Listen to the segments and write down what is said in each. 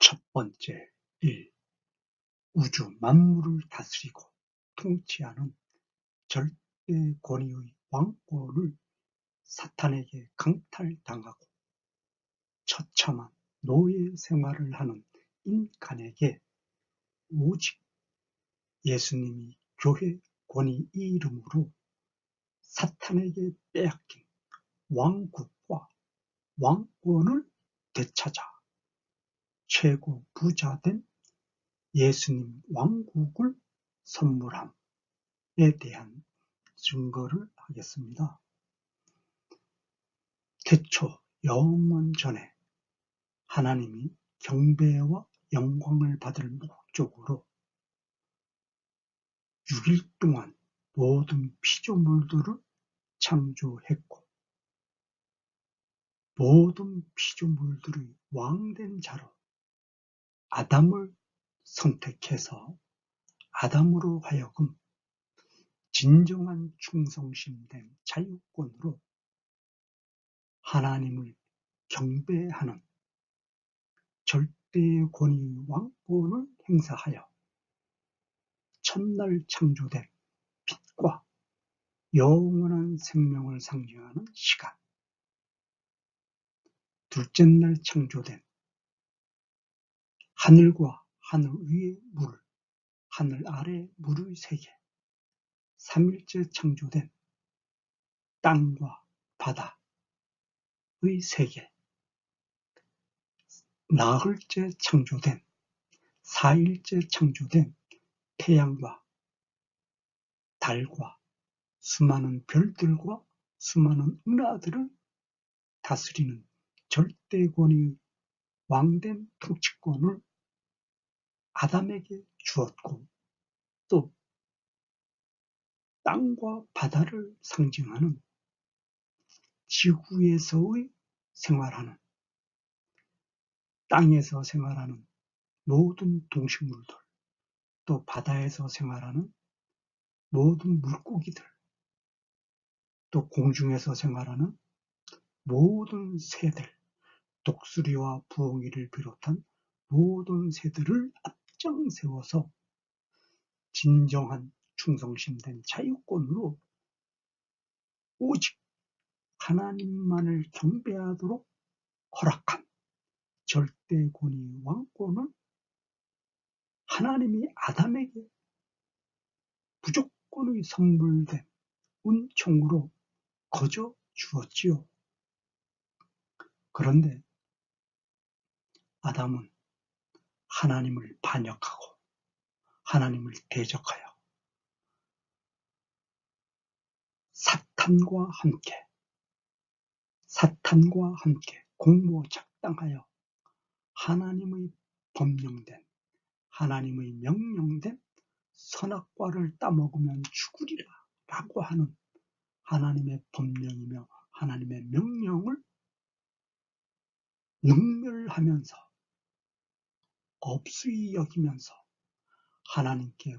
첫 번째 1. 우주 만물을 다스리고 통치하는 절대 권위의 왕권을 사탄에게 강탈당하고 처참한 노예 생활을 하는 인간에게 오직 예수님이 교회 권위 이름으로 사탄에게 빼앗긴 왕국과 왕권을 되찾아 최고 부자된 예수님 왕국을 선물함에 대한 증거를 하겠습니다. 태초 영원 전에 하나님이 경배와 영광을 받을 목적으로 6일 동안 모든 피조물들을 창조했고 모든 피조물들의 왕된 자로 아담을 선택해서 아담으로 하여금 진정한 충성심된 자유권으로 하나님을 경배하는 절대의 권위의 왕권을 행사하여 첫날 창조된 빛과 영원한 생명을 상징하는 시간, 둘째 날 창조된 하늘과 하늘 위의 물, 하늘 아래 물의 세계, 3일째 창조된 땅과 바다의 세계, 나흘째 창조된 4일째 창조된 태양과 달과 수많은 별들과 수많은 은하들을 다스리는 절대권위의 왕된 통치권을 아담에게 주었고 또 땅과 바다를 상징하는 지구에서의 생활하는 땅에서 생활하는 모든 동식물들 또 바다에서 생활하는 모든 물고기들 또 공중에서 생활하는 모든 새들 독수리와 부엉이를 비롯한 모든 새들을 앞장 세워서 진정한 충성심된 자유권으로 오직 하나님만을 경배하도록 허락한 절대 권위 왕권을 하나님이 아담에게 무조건의 선물된 은총으로 거저 주었지요. 그런데 아담은 하나님을 반역하고 하나님을 대적하여 사탄과 함께 공모작당하여 하나님의 법령된 하나님의 명령된 선악과를 따먹으면 죽으리라 라고 하는 하나님의 법령이며 하나님의 명령을 능멸하면서 없이 여기면서 하나님께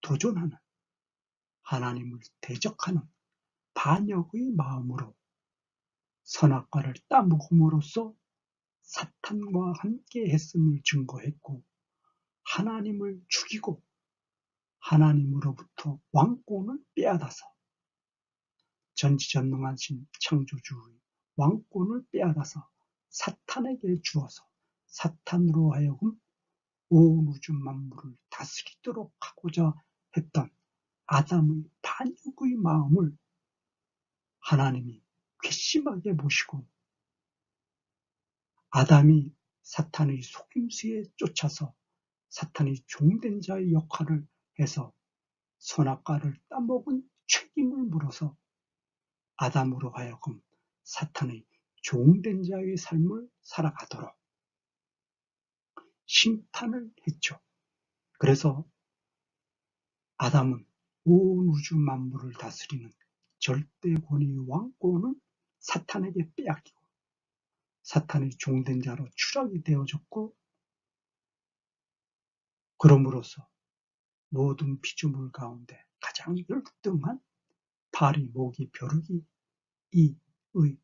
도전하는 하나님을 대적하는 반역의 마음으로 선악과를 따먹음으로써 사탄과 함께 했음을 증거했고 하나님을 죽이고 하나님으로부터 왕권을 빼앗아서 전지전능하신 창조주의 왕권을 빼앗아서 사탄에게 주어서 사탄으로 하여금 온 우주 만물을 다스리도록 하고자 했던 아담의 반역의 마음을 하나님이 괘씸하게 보시고 아담이 사탄의 속임수에 쫓아서 사탄의 종된 자의 역할을 해서 선악과를 따먹은 책임을 물어서 아담으로 하여금 사탄의 종된 자의 삶을 살아가도록 심판을 했죠. 그래서 아담은 온 우주 만물을 다스리는 절대 권위의 왕권을 사탄에게 빼앗기고 사탄의 종된 자로 추락이 되어졌고 그럼으로써 모든 피조물 가운데 가장 열등한 파리, 모기, 벼룩이 이의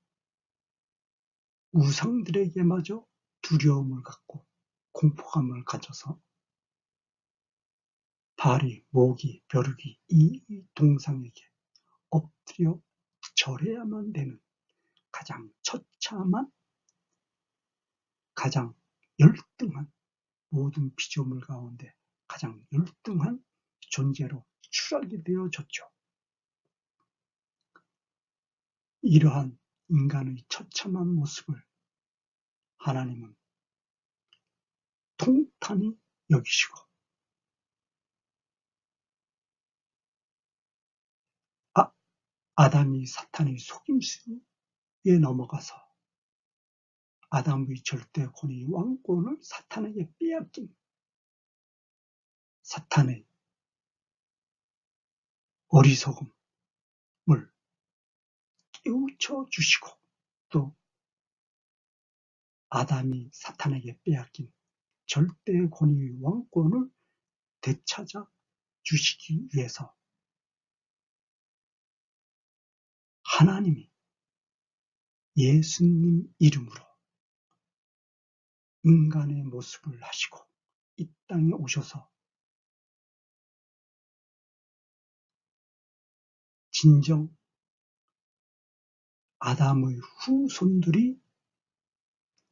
우상들에게마저 두려움을 갖고 공포감을 가져서 바알이, 모기, 벼룩이 이 동상에게 엎드려 절해야만 되는 가장 처참한, 가장 열등한, 모든 피조물 가운데 가장 열등한 존재로 추락이 되어졌죠. 이러한 인간의 처참한 모습을 하나님은 통탄히 여기시고 아담이 사탄의 속임수에 넘어가서 아담의 절대 권위 왕권을 사탄에게 빼앗긴 사탄의 어리석음을 깨우쳐 주시고, 또 아담이 사탄에게 빼앗긴 절대 권위의 왕권을 되찾아 주시기 위해서 하나님이 예수님 이름으로 인간의 모습을 하시고 이 땅에 오셔서 진정 아담의 후손들이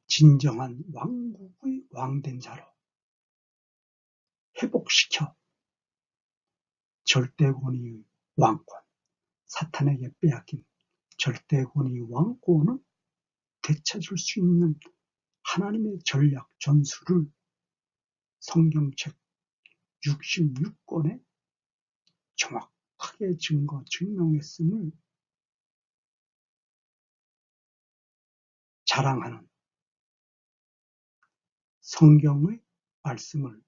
진정한 왕국의 왕된 자로 회복시켜 절대 권위의 왕권, 사탄에게 빼앗긴 절대 권위의 왕권을 되찾을 수 있는 하나님의 전략 전술을 성경책 66권에 정확하게 증명했음을 자랑하는 성경의 말씀을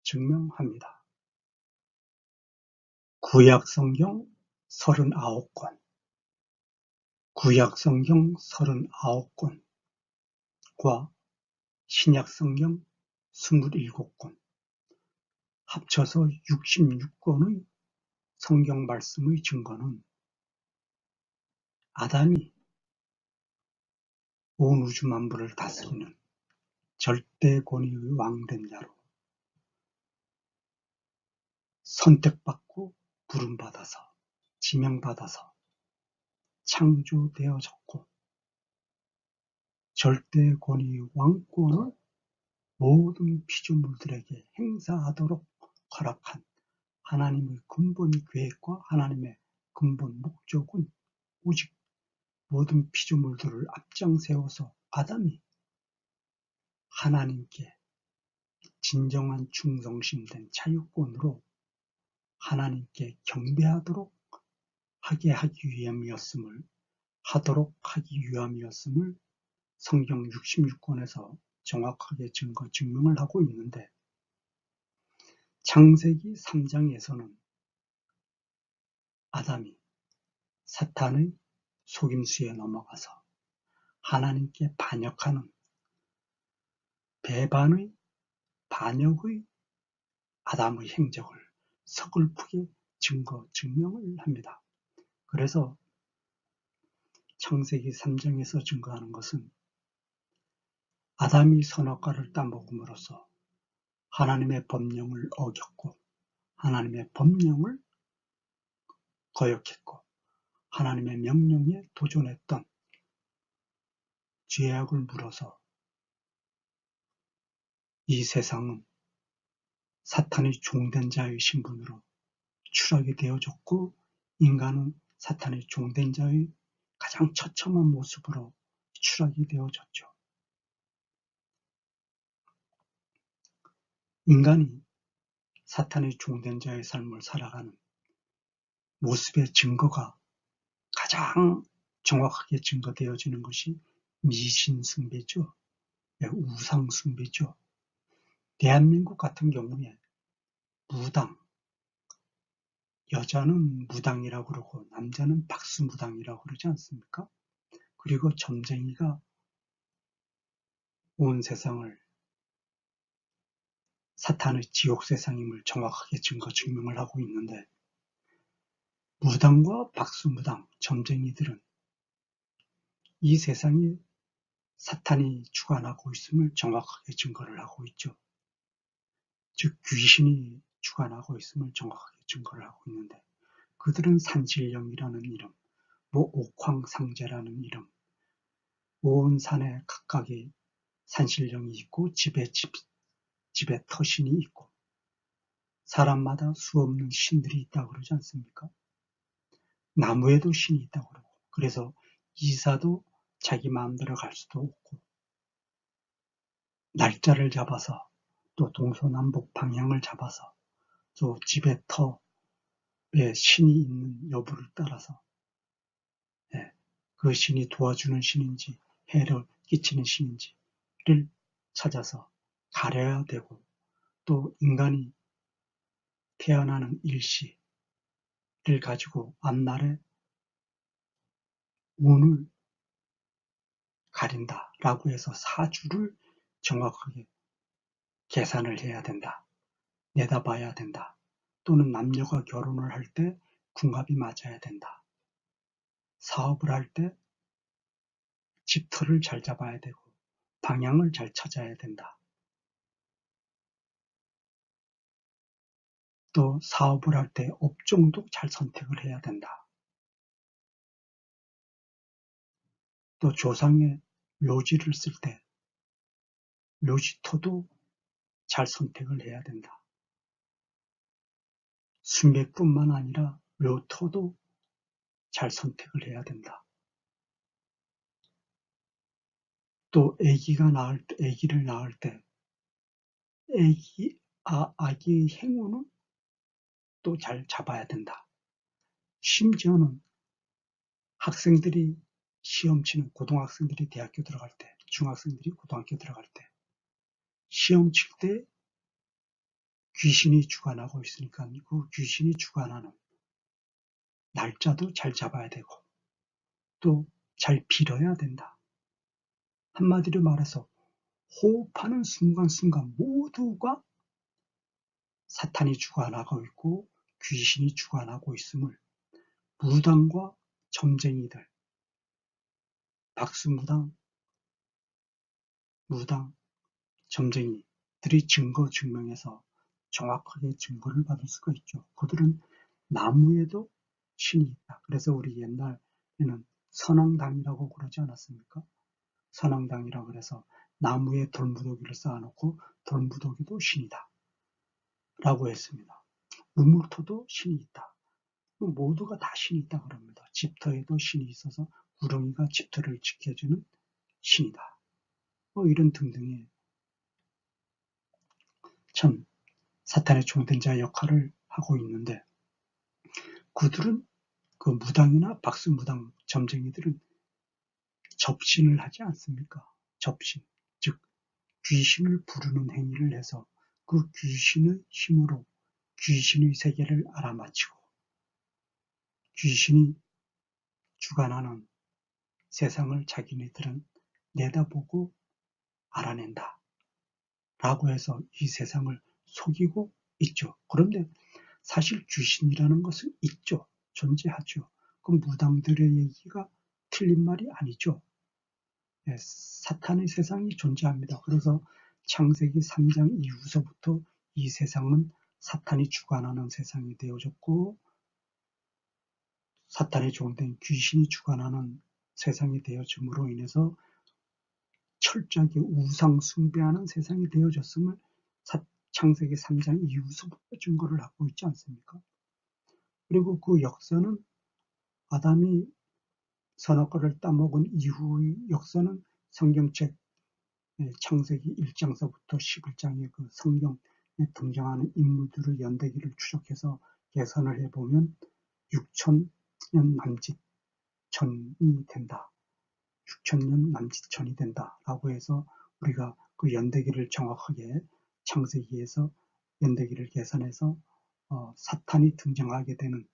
증명합니다. 구약성경 39권, 구약성경 39권과 신약성경 27권, 합쳐서 66권의 성경 말씀의 증거는 아담이 온 우주 만물을 다스리는 절대 권위의 왕된 자로 선택받고 부름받아서 지명받아서 창조되어졌고, 절대 권위의 왕권을 모든 피조물들에게 행사하도록 허락한 하나님의 근본 계획과 하나님의 근본 목적은 오직 모든 피조물들을 앞장 세워서 아담이 하나님께 진정한 충성심된 자유권으로 하나님께 경배하도록 하기 위함이었음을 성경 66권에서 정확하게 증명을 하고 있는데, 창세기 3장에서는 아담이 사탄의 속임수에 넘어가서 하나님께 반역하는 반역의 아담의 행적을 서글프게 증명을 합니다. 그래서 창세기 3장에서 증거하는 것은 아담이 선악과를 따먹음으로써 하나님의 법령을 어겼고 하나님의 법령을 거역했고 하나님의 명령에 도전했던 죄악을 물어서 이 세상은 사탄의 종된 자의 신분으로 추락이 되어졌고, 인간은 사탄의 종된 자의 가장 처참한 모습으로 추락이 되어졌죠. 인간이 사탄의 종된 자의 삶을 살아가는 모습의 증거가 가장 정확하게 증거되어지는 것이 미신숭배죠. 우상숭배죠. 대한민국 같은 경우에 무당, 여자는 무당이라고 그러고 남자는 박수무당이라고 그러지 않습니까? 그리고 점쟁이가 온 세상을 사탄의 지옥 세상임을 정확하게 증명을 하고 있는데, 무당과 박수무당, 점쟁이들은 이 세상에 사탄이 주관하고 있음을 정확하게 증거를 하고 있죠. 즉 귀신이 주관하고 있음을 정확하게 증거를 하고 있는데 그들은 산신령이라는 이름, 옥황상제라는 이름, 온 산에 각각의 산신령이 있고 집에 터신이 있고 사람마다 수없는 신들이 있다고 그러지 않습니까? 나무에도 신이 있다고 그러고 그래서 이사도 자기 마음대로 갈 수도 없고 날짜를 잡아서 또 동서남북 방향을 잡아서 또 집에 터에 신이 있는 여부를 따라서 그 신이 도와주는 신인지 해를 끼치는 신인지를 찾아서 가려야 되고 또 인간이 태어나는 일시를 가지고 앞날에 운을 가린다라고 해서 사주를 정확하게 계산을 해야 된다. 내다봐야 된다. 또는 남녀가 결혼을 할 때 궁합이 맞아야 된다. 사업을 할 때 집터를 잘 잡아야 되고 방향을 잘 찾아야 된다. 또 사업을 할 때 업종도 잘 선택을 해야 된다. 또 조상의 묘지를 쓸 때 묘지토도 잘 선택을 해야 된다. 순맥뿐만 아니라 묘토도 잘 선택을 해야 된다. 또 아기를 낳을 때 아기의 행운은 또 잘 잡아야 된다. 심지어는 학생들이 시험 치는 고등학생들이 대학교 들어갈 때, 중학생들이 고등학교 들어갈 때 시험 칠 때 귀신이 주관하고 있으니까 그 귀신이 주관하는 날짜도 잘 잡아야 되고 또 잘 빌어야 된다. 한마디로 말해서 호흡하는 순간순간 모두가 사탄이 주관하고 있고 귀신이 주관하고 있음을 무당과 점쟁이들, 박수무당, 무당, 점쟁이들이 증거 증명해서 정확하게 증거를 받을 수가 있죠. 그들은 나무에도 신이 있다. 그래서 우리 옛날에는 선왕당이라고 그러지 않았습니까? 선왕당이라고 그래서 나무에 돌무더기를 쌓아놓고 돌무더기도 신이다. 라고 했습니다. 우물토도 신이 있다. 모두가 다 신이 있다 그럽니다. 집터에도 신이 있어서 구렁이가 집터를 지켜주는 신이다. 이런 등등의 참 사탄의 종된 자 역할을 하고 있는데 그들은 그 무당이나 박수무당 점쟁이들은 접신을 하지 않습니까? 접신, 즉 귀신을 부르는 행위를 해서 그 귀신의 힘으로 귀신의 세계를 알아맞히고 귀신이 주관하는 세상을 자기네들은 내다보고 알아낸다. 라고 해서 이 세상을 속이고 있죠. 그런데 사실 귀신이라는 것은 있죠. 존재하죠. 그 무당들의 얘기가 틀린 말이 아니죠. 사탄의 세상이 존재합니다. 그래서 창세기 3장 이후서부터 이 세상은 사탄이 주관하는 세상이 되어졌고 사탄의 종된 귀신이 주관하는 세상이 되어짐으로 인해서 철저하게 우상 숭배하는 세상이 되어졌음을 창세기 3장 이후서부터 증거를 하고 있지 않습니까? 그리고 그 역사는 아담이 선악과를 따먹은 이후의 역사는 성경책 창세기 1장서부터 11장의 그 성경에 등장하는 인물들의 연대기를 추적해서 계산을 해보면 6,000년 남짓전이 된다. 6,000년 남짓전이 된다라고 해서 우리가 그 연대기를 정확하게 창세기에서 연대기를 계산해서 사탄이 등장하게 되는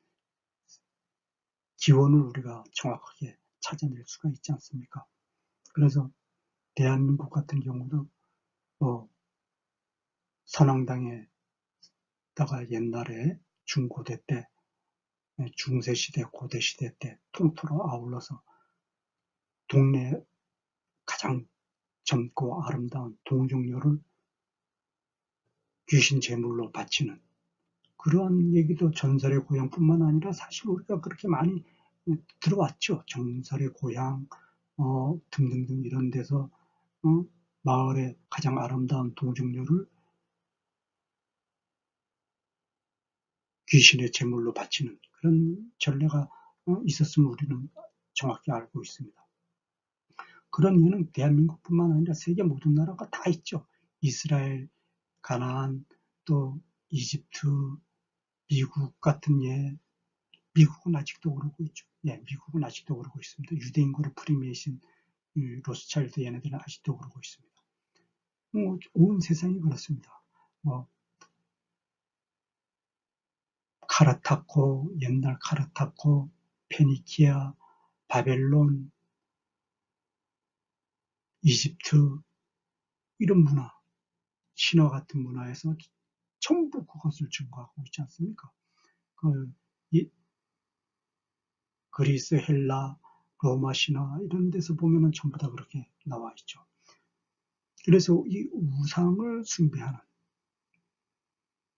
기원을 우리가 정확하게 찾아낼 수가 있지 않습니까? 그래서 대한민국 같은 경우도 선왕당에다가 옛날에 중고대 때, 중세시대, 고대시대 때 통틀어 아울러서 동네 가장 젊고 아름다운 동정녀를 귀신 제물로 바치는 그러한 얘기도 전설의 고향뿐만 아니라 사실 우리가 그렇게 많이 들어왔죠. 전설의 고향 등등등 이런 데서 마을의 가장 아름다운 동정녀를 귀신의 제물로 바치는 그런 전례가 있었음을 우리는 정확히 알고 있습니다. 그런 예는 대한민국뿐만 아니라 세계 모든 나라가 다 있죠. 이스라엘, 가나안, 또 이집트, 미국 같은 예, 미국은 아직도 그러고 있죠. 예, 미국은 아직도 그러고 있습니다. 유대인 그룹 프리메이슨, 로스차일드 얘네들은 아직도 그러고 있습니다. 온 세상이 그렇습니다. 카르타코, 옛날 카르타코, 페니키아, 바벨론, 이집트 이런 문화, 신화 같은 문화에서 전부 그것을 증거하고 있지 않습니까? 그리스, 헬라, 로마 신화 이런 데서 보면은 전부 다 그렇게 나와 있죠. 그래서 이 우상을 숭배하는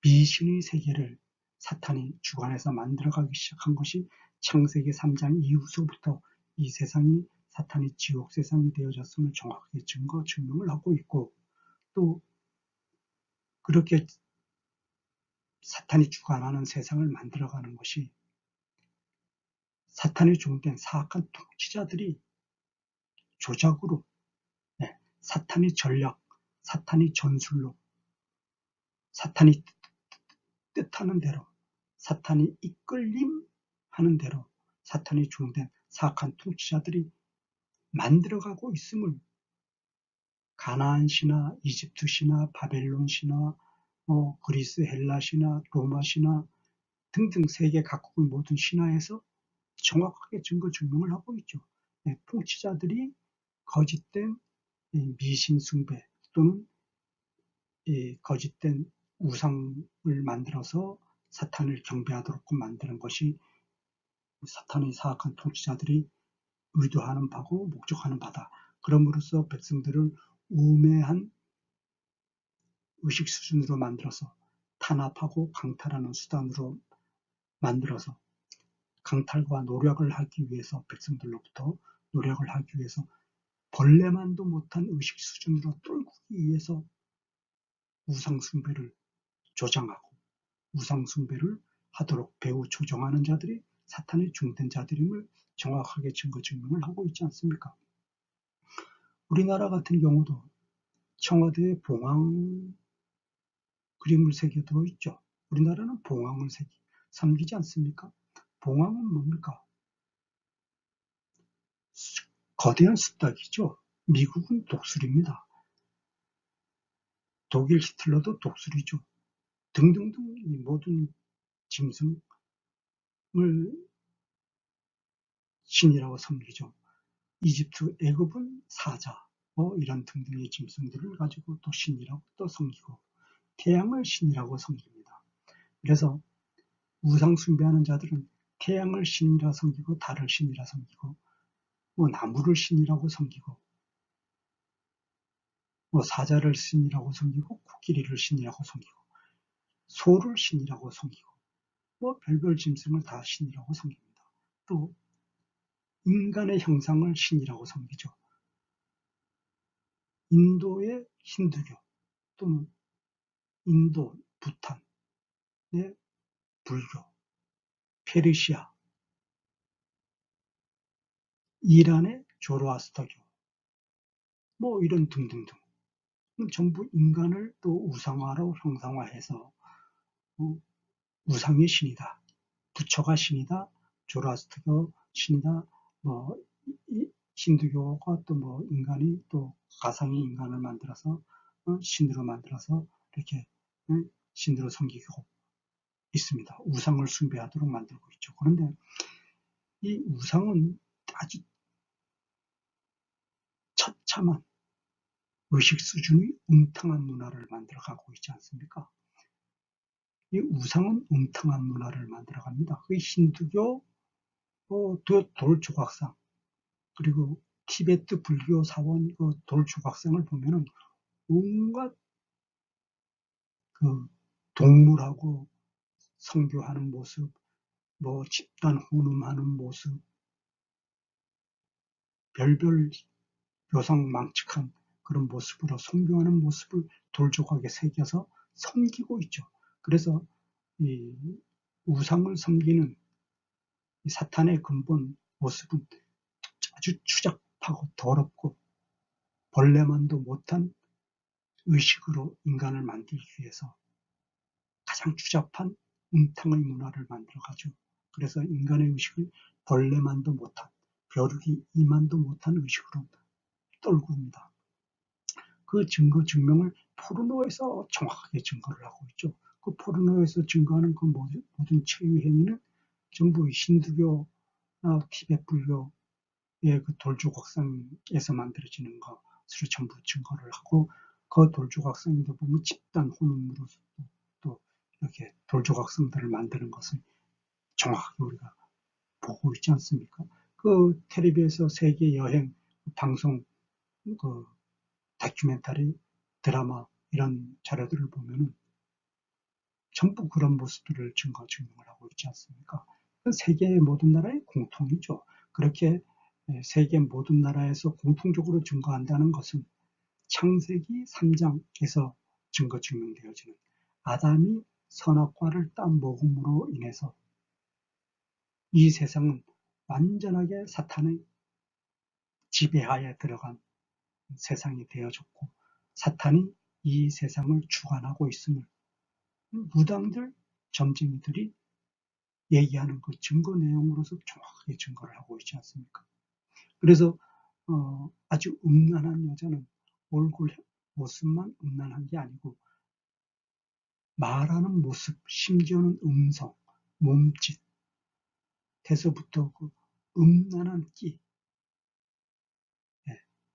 미신의 세계를 사탄이 주관해서 만들어가기 시작한 것이 창세기 3장 이후서부터 이 세상이 사탄이 지옥 세상이 되어졌음을 정확하게 증명을 하고 있고 또 그렇게 사탄이 주관하는 세상을 만들어가는 것이 사탄의 종된 사악한 통치자들이 조작으로 사탄의 전략, 사탄의 전술로 사탄이 뜻하는 대로 사탄이 이끌림하는 대로 사탄이 종된 사악한 통치자들이 만들어가고 있음을 가나안 신화, 이집트 신화, 바벨론 신화, 그리스 헬라 신화, 로마 신화 등등 세계 각국의 모든 신화에서 정확하게 증명을 하고 있죠. 통치자들이 거짓된 미신 숭배 또는 거짓된 우상을 만들어서 사탄을 경배하도록 만드는 것이 사탄의 사악한 통치자들이 의도하는 바고 목적하는 바다. 그럼으로써 백성들을 우매한 의식 수준으로 만들어서 탄압하고 강탈하는 수단으로 만들어서 강탈과 노력을 하기 위해서 백성들로부터 노력을 하기 위해서 벌레만도 못한 의식 수준으로 뚫기 위해서 우상숭배를 조장하고 우상숭배를 하도록 배후 조종하는 자들이 사탄의 중된 자들임을 정확하게 증명을 하고 있지 않습니까? 우리나라 같은 경우도 청와대에 봉황 그림을 새겨두어 있죠. 우리나라는 봉황을 섬기지 않습니까? 봉황은 뭡니까? 거대한 숲닥이죠. 미국은 독수리입니다. 독일 히틀러도 독수리죠. 등등등 이 모든 짐승을 신이라고 섬기죠. 이집트, 애굽은 사자, 이런 등등의 짐승들을 가지고 또 신이라고 또 섬기고 태양을 신이라고 섬깁니다. 그래서 우상 숭배하는 자들은 태양을 신이라 섬기고 달을 신이라 섬기고 나무를 신이라고 섬기고 사자를 신이라고 섬기고 코끼리를 신이라고 섬기고 소를 신이라고 섬기고 별별 짐승을 다 신이라고 섬깁니다. 또 인간의 형상을 신이라고 섬기죠. 인도의 힌두교 또는 인도, 부탄의 불교, 페르시아, 이란의 조로아스터교, 이런 등등등. 전부 인간을 또 우상화로 형상화해서 우상의 신이다, 부처가 신이다, 조로아스터교 신이다, 힌두교가 또 인간이 또 가상의 인간을 만들어서 신으로 만들어서 이렇게 신으로 섬기고 있습니다. 우상을 숭배하도록 만들고 있죠. 그런데 이 우상은 아주 처참한 의식 수준의 웅탕한 문화를 만들어가고 있지 않습니까? 이 우상은 웅탕한 문화를 만들어갑니다. 그 힌두교 돌 조각상 그리고 티베트 불교 사원 그 돌조각상을 보면은 온갖 그 동물하고 성교하는 모습, 뭐 집단 혼음하는 모습, 별별 요상망측한 그런 모습으로 성교하는 모습을 돌조각에 새겨서 섬기고 있죠. 그래서 이 우상을 섬기는 이 사탄의 근본 모습은 아주 추잡하고 더럽고 벌레만도 못한 의식으로 인간을 만들기 위해서 가장 추잡한 음탕의 문화를 만들어가죠. 그래서 인간의 의식을 벌레만도 못한, 벼룩이 이만도 못한 의식으로 떨굽니다. 그 증거 증명을 포르노에서 정확하게 증거를 하고 있죠. 그 포르노에서 증거하는 그 모든 체유 행위는 전부 힌두교나 티베트 불교의 그 돌조각상에서 만들어지는 것으로 전부 증거를 하고, 그 돌조각상에도 보면 집단 혼음으로 또 이렇게 돌조각상들을 만드는 것을 정확하게 우리가 보고 있지 않습니까? 그 텔레비에서 세계 여행 방송 그 다큐멘터리 드라마 이런 자료들을 보면은 전부 그런 모습들을 증명을 하고 있지 않습니까? 세계의 모든 나라의 공통이죠. 그렇게 세계 모든 나라에서 공통적으로 증거한다는 것은 창세기 3장에서 증명되어지는 아담이 선악과를 따먹음으로 인해서 이 세상은 완전하게 사탄의 지배하에 들어간 세상이 되어졌고, 사탄이 이 세상을 주관하고 있음을 무당들, 점쟁이들이 얘기하는 그 증거 내용으로서 정확하게 증거를 하고 있지 않습니까? 그래서 아주 음란한 여자는 얼굴 모습만 음란한 게 아니고 말하는 모습, 심지어는 음성, 몸짓, 에서부터 그 음란한 끼,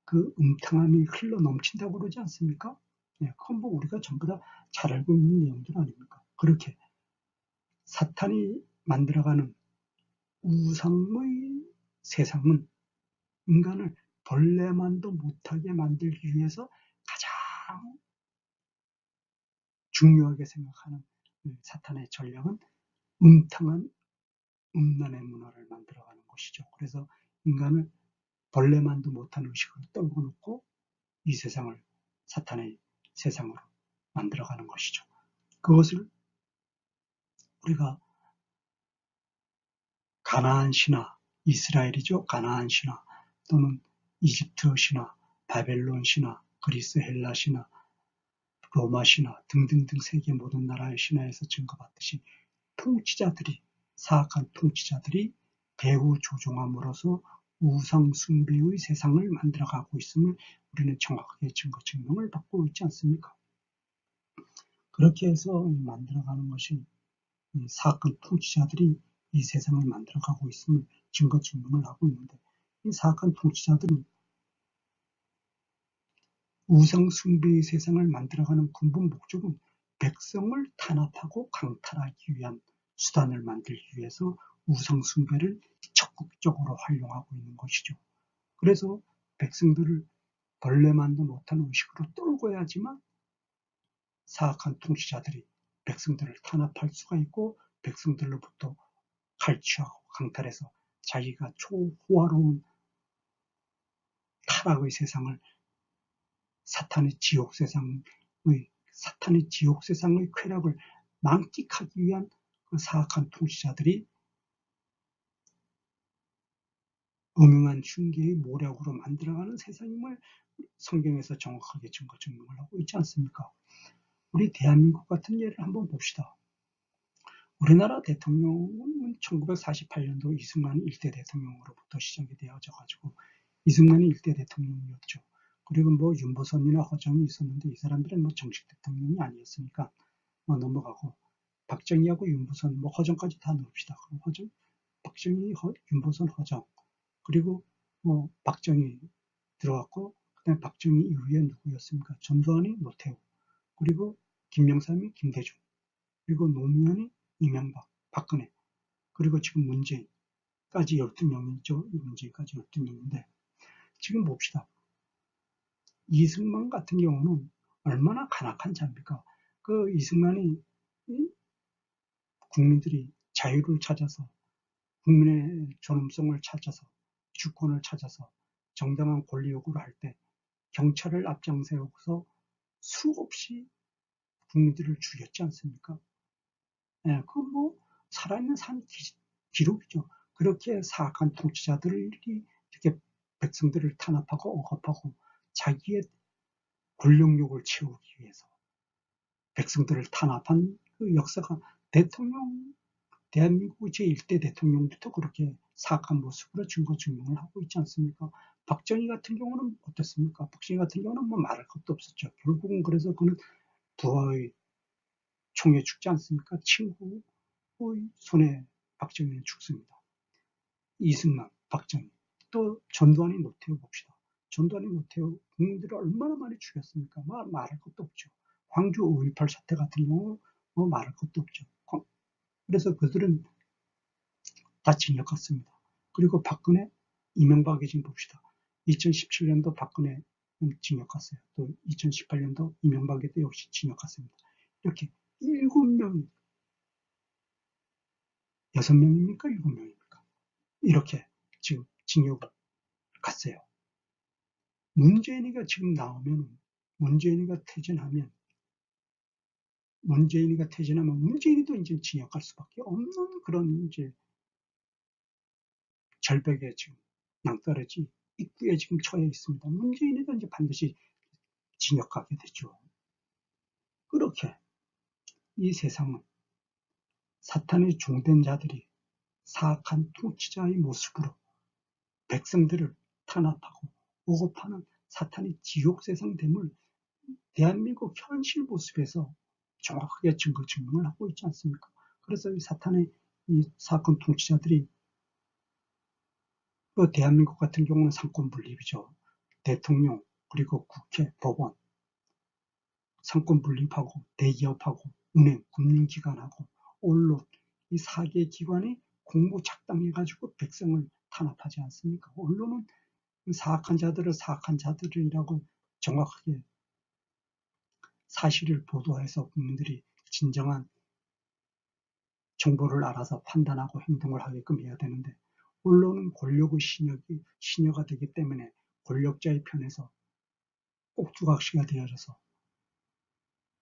그 음탕함이 흘러 넘친다고 그러지 않습니까? 그건 뭐 우리가 전부 다 잘 알고 있는 내용들 아닙니까? 그렇게 사탄이 만들어가는 우상의 세상은 인간을 벌레만도 못하게 만들기 위해서 가장 중요하게 생각하는 사탄의 전략은 음탕한 음란의 문화를 만들어가는 것이죠. 그래서 인간을 벌레만도 못한 의식으로 떨고 놓고 이 세상을 사탄의 세상으로 만들어가는 것이죠. 그것을 우리가 가나안 신화, 이스라엘이죠. 가나안 신화 또는 이집트 신화, 바벨론 신화, 그리스 헬라 신화, 로마 신화 등등등 세계 모든 나라의 신화에서 증거받듯이 통치자들이, 사악한 통치자들이 배후 조종함으로써 우상 숭배의 세상을 만들어가고 있음을 우리는 정확하게 증명을 받고 있지 않습니까? 그렇게 해서 만들어가는 것이 사악한 통치자들이 이 세상을 만들어가고 있음을 증명을 하고 있는데, 이 사악한 통치자들은 우상 숭배의 세상을 만들어가는 근본 목적은 백성을 탄압하고 강탈하기 위한 수단을 만들기 위해서 우상 숭배를 적극적으로 활용하고 있는 것이죠. 그래서 백성들을 벌레만도 못한 의식으로 떨궈야지만 사악한 통치자들이 백성들을 탄압할 수가 있고, 백성들로부터 갈취하고 강탈해서 자기가 초호화로운 타락의 세상을 사탄의 지옥 세상의 쾌락을 만끽하기 위한 그 사악한 통치자들이 음흉한 흉계의 모략으로 만들어가는 세상임을 성경에서 정확하게 증명을 하고 있지 않습니까? 우리 대한민국 같은 예를 한번 봅시다. 우리나라 대통령은 1948년도 이승만 1대 대통령으로부터 시작이 되어져 가지고 이승만이 1대 대통령이었죠. 그리고 뭐 윤보선이나 허정이 있었는데 이 사람들은 뭐 정식 대통령이 아니었으니까 뭐 넘어가고, 박정희하고 윤보선, 뭐 허정까지 다 넣읍시다. 그럼 허정, 박정희, 윤보선, 허정, 그리고 뭐 박정희 들어갔고, 그다음에 박정희 이후에 누구였습니까? 전두환이 노태우, 그리고 김영삼이 김대중, 그리고 노무현이 이명박, 박근혜, 그리고 지금 문재인까지 12명이죠. 문재인까지 12명인데 지금 봅시다. 이승만 같은 경우는 얼마나 간악한 자입니까? 그 이승만이 국민들이 자유를 찾아서 국민의 존엄성을 찾아서 주권을 찾아서 정당한 권리 요구를 할 때 경찰을 앞장세우고서 수없이 국민들을 죽였지 않습니까? 예, 그 뭐 살아있는 산 기록이죠. 그렇게 사악한 통치자들이 이렇게 백성들을 탄압하고 억압하고 자기의 권력욕을 채우기 위해서 백성들을 탄압한 그 역사가 대한민국 제1대 대통령부터 그렇게 사악한 모습으로 증거 증명을 하고 있지 않습니까? 박정희 같은 경우는 어떻습니까? 박정희 같은 경우는 뭐 말할 것도 없었죠. 결국은 그래서 그는 부하의 총에 죽지 않습니까? 친구의 손에 박정희는 죽습니다. 이승만, 박정희, 또 전두환이 노태우 봅시다. 전두환이 노태우 국민들을 얼마나 많이 죽였습니까? 말할 것도 없죠. 광주 5.18 사태 같은 경우 뭐 말할 것도 없죠. 그래서 그들은 다 징역 갔습니다. 그리고 박근혜, 이명박이 지금 봅시다. 2017년도 박근혜 징역 갔어요. 또 2018년도 이명박에도 역시 징역 갔습니다. 이렇게 7명, 6명입니까? 7명입니까? 이렇게 지금 징역을 갔어요. 문재인이가 지금 나오면, 문재인이가 퇴진하면 문재인이도 이제 징역 갈 수밖에 없는 그런 이제 절벽에 지금 낭떠러지 입구에 지금 처해 있습니다. 문재인이도 이제 반드시 징역 가게 되죠. 그렇게 이 세상은 사탄의 종된 자들이 사악한 통치자의 모습으로 백성들을 탄압하고 억압하는 사탄의 지옥 세상됨을 대한민국 현실 모습에서 정확하게 증거 증명을 하고 있지 않습니까? 그래서 이 사탄의 이 사건 통치자들이 그 대한민국 같은 경우는 상권 분립이죠. 대통령 그리고 국회, 법원 상권 분립하고 대기업하고 은행, 금융기관하고 언론 이 4개 기관이 공모 작당해가지고 백성을 탄압하지 않습니까? 언론은 사악한 자들을 사악한 자들이라고 정확하게 사실을 보도해서 국민들이 진정한 정보를 알아서 판단하고 행동을 하게끔 해야 되는데 언론은 권력의 신여가 되기 때문에 권력자의 편에서 꼭두각시가 되어져서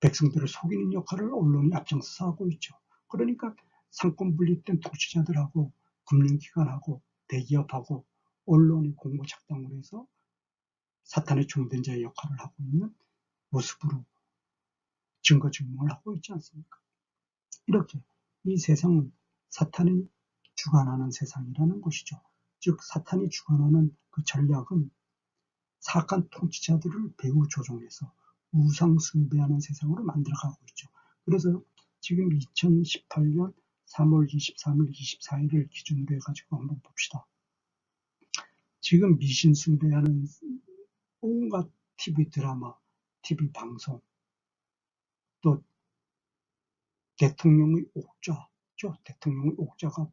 백성들을 속이는 역할을 언론이 앞장서서 하고 있죠. 그러니까 상권 분립된 통치자들하고 금융기관하고 대기업하고 언론이 공모 작당을 해서 사탄의 종된 자의 역할을 하고 있는 모습으로 증거 증명을 하고 있지 않습니까? 이렇게 이 세상은 사탄이 주관하는 세상이라는 것이죠. 즉 사탄이 주관하는 그 전략은 사악한 통치자들을 배후 조종해서 우상 숭배하는 세상으로 만들어가고 있죠. 그래서 지금 2018년 3월 23일, 24일을 기준으로 해가지고 한번 봅시다. 지금 미신 숭배하는 온갖 TV 드라마, TV 방송, 또 대통령의 옥좌죠. 대통령의 옥좌가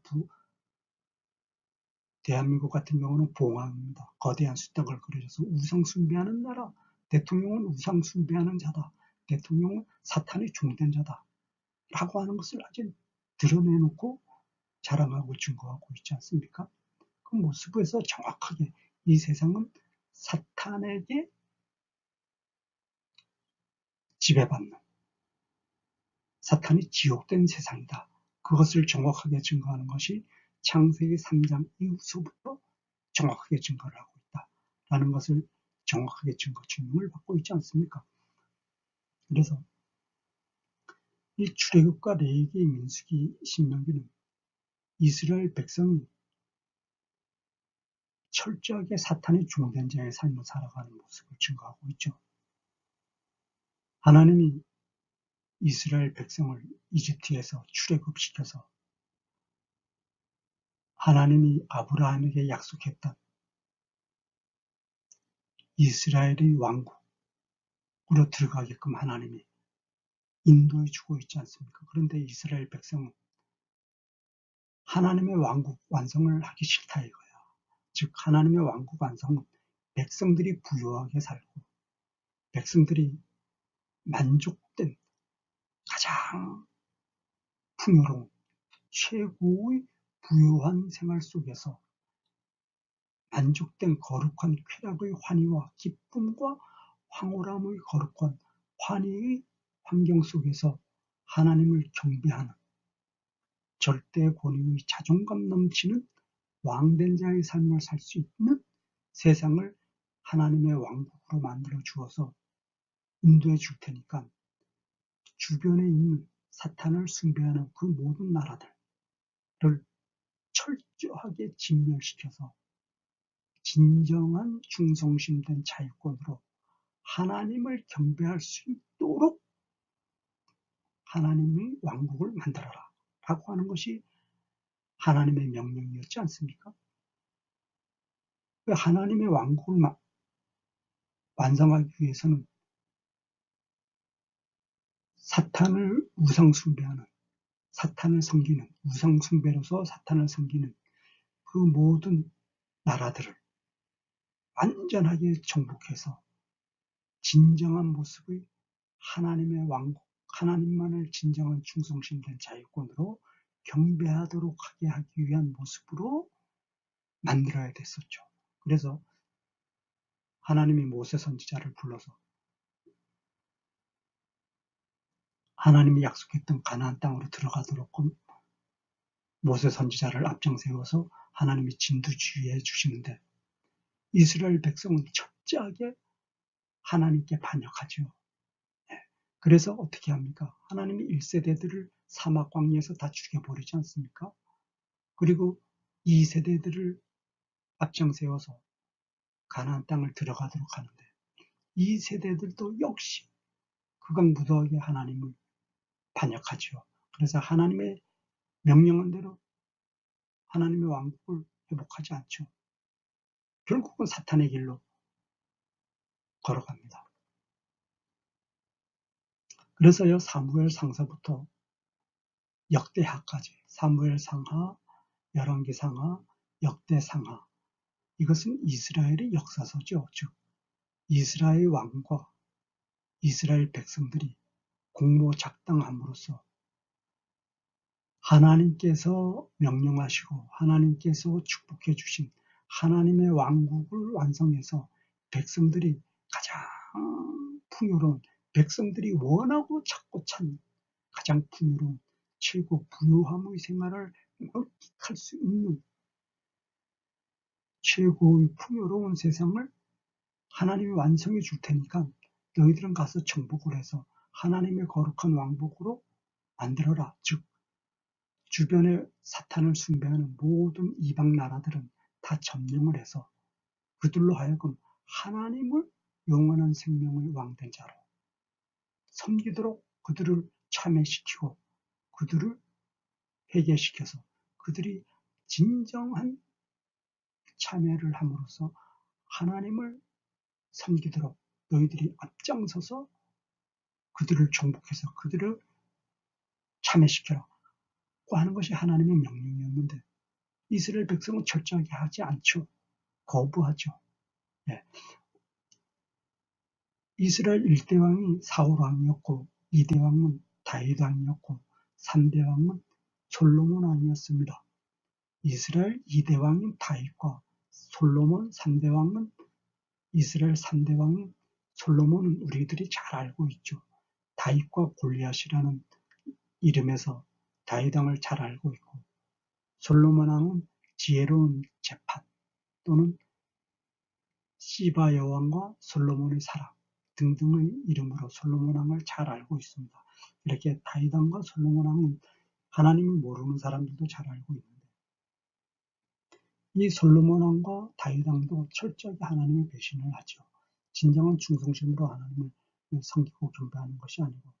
대한민국 같은 경우는 봉황입니다. 거대한 숫닥을 그려줘서 우상 숭배하는 나라. 대통령은 우상 숭배하는 자다. 대통령은 사탄의 종된 자다. 라고 하는 것을 아주 드러내놓고 자랑하고 증거하고 있지 않습니까? 그 모습에서 정확하게 이 세상은 사탄에게 지배받는 사탄이 지옥된 세상이다. 그것을 정확하게 증거하는 것이 창세기 3장 이후서부터 정확하게 증거를 하고 있다라는 것을 정확하게 증거 증명을 받고 있지 않습니까? 그래서 이 출애굽과 레위기, 민수기, 신명기는 이스라엘 백성이 철저하게 사탄의 종된 자의 삶을 살아가는 모습을 증거하고 있죠. 하나님이 이스라엘 백성을 이집트에서 출애굽시켜서 하나님이 아브라함에게 약속했던 이스라엘의 왕국으로 들어가게끔 하나님이 인도해 주고 있지 않습니까? 그런데 이스라엘 백성은 하나님의 왕국 완성을 하기 싫다 이거야. 즉 하나님의 왕국 완성은 백성들이 부유하게 살고 백성들이 만족된 가장 풍요로운 최고의 부유한 생활 속에서 만족된 거룩한 쾌락의 환희와 기쁨과 황홀함의 거룩한 환희의 환경 속에서 하나님을 경배하는 절대 권위의 자존감 넘치는 왕된 자의 삶을 살 수 있는 세상을 하나님의 왕국으로 만들어 주어서 인도해 줄 테니까 주변에 있는 사탄을 숭배하는 그 모든 나라들을 철저하게 진멸시켜서 진정한 충성심된 자유권으로 하나님을 경배할 수 있도록 하나님의 왕국을 만들어라 라고 하는 것이 하나님의 명령이었지 않습니까? 하나님의 왕국을 완성하기 위해서는 사탄을 우상숭배하는, 사탄을 섬기는, 우상숭배로서 사탄을 섬기는 그 모든 나라들을 완전하게 정복해서 진정한 모습의 하나님의 왕국, 하나님만을 진정한 충성심된 자유권으로 경배하도록 하게 하기 위한 모습으로 만들어야 됐었죠. 그래서 하나님이 모세 선지자를 불러서 하나님이 약속했던 가나안 땅으로 들어가도록 모세 선지자를 앞장 세워서 하나님이 진두지휘해 주시는데 이스라엘 백성은 철저하게 하나님께 반역하죠. 그래서 어떻게 합니까? 하나님이 1세대들을 사막 광야에서 다 죽여버리지 않습니까? 그리고 2세대들을 앞장 세워서 가나안 땅을 들어가도록 하는데 2세대들도 역시 극악무도하게 하나님을 반역하죠. 그래서 하나님의 명령한 대로 하나님의 왕국을 회복하지 않죠. 결국은 사탄의 길로 걸어갑니다. 그래서요, 사무엘 상하부터 역대하까지 사무엘 상하, 열왕기 상하, 역대 상하 이것은 이스라엘의 역사서죠. 즉 이스라엘 왕과 이스라엘 백성들이 공모작당함으로써 하나님께서 명령하시고 하나님께서 축복해 주신 하나님의 왕국을 완성해서 백성들이 가장 풍요로운, 백성들이 원하고 찾고 찾는 가장 풍요로운 최고 부유함의 생활을 만끽할 수 있는 최고의 풍요로운 세상을 하나님이 완성해 줄 테니까 너희들은 가서 정복을 해서 하나님의 거룩한 왕국으로 만들어라. 즉 주변에 사탄을 숭배하는 모든 이방 나라들은 다 점령을 해서 그들로 하여금 하나님을 영원한 생명의 왕된 자로 섬기도록 그들을 참여시키고 그들을 회개시켜서 그들이 진정한 참여를 함으로써 하나님을 섬기도록 너희들이 앞장서서 그들을 정복해서 그들을 참여시켜라고 하는 것이 하나님의 명령이었는데 이스라엘 백성은 철저하게 하지 않죠. 거부하죠. 예. 이스라엘 1대 왕이 사울 왕이었고 2대 왕은 다윗 왕이었고 3대 왕은 솔로몬 왕이었습니다. 이스라엘 2대 왕인 다윗과 솔로몬 3대 왕은 이스라엘 3대 왕인 솔로몬은 우리들이 잘 알고 있죠. 다윗과 골리앗이라는 이름에서 다윗 왕을 잘 알고 있고 솔로몬 왕은 지혜로운 재판 또는 시바 여왕과 솔로몬의 사랑 등등의 이름으로 솔로몬 왕을 잘 알고 있습니다. 이렇게 다윗 왕과 솔로몬 왕은 하나님을 모르는 사람들도 잘 알고 있는데 이 솔로몬 왕과 다윗 왕도 철저하게 하나님의 배신을 하죠. 진정한 충성심으로 하나님을 섬기고 경배하는 것이 아니고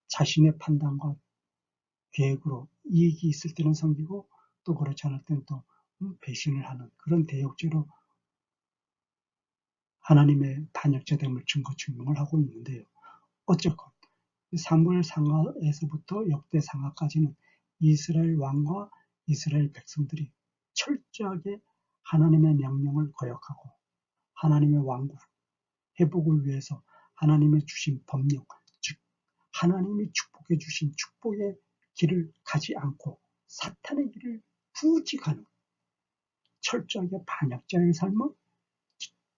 자신의 판단과 계획으로 이익이 있을 때는 섬기고 또 그렇지 않을 때는 또 배신을 하는 그런 대역죄로 하나님의 반역자됨을 증명을 하고 있는데요. 어쨌건 사무엘 상하에서부터 역대 상하까지는 이스라엘 왕과 이스라엘 백성들이 철저하게 하나님의 명령을 거역하고 하나님의 왕국 회복을 위해서 하나님의 주신 법령, 즉 하나님이 축복해 주신 축복의 길을 가지 않고 사탄의 길을 굳이 가는 철저하게 반역자의 삶은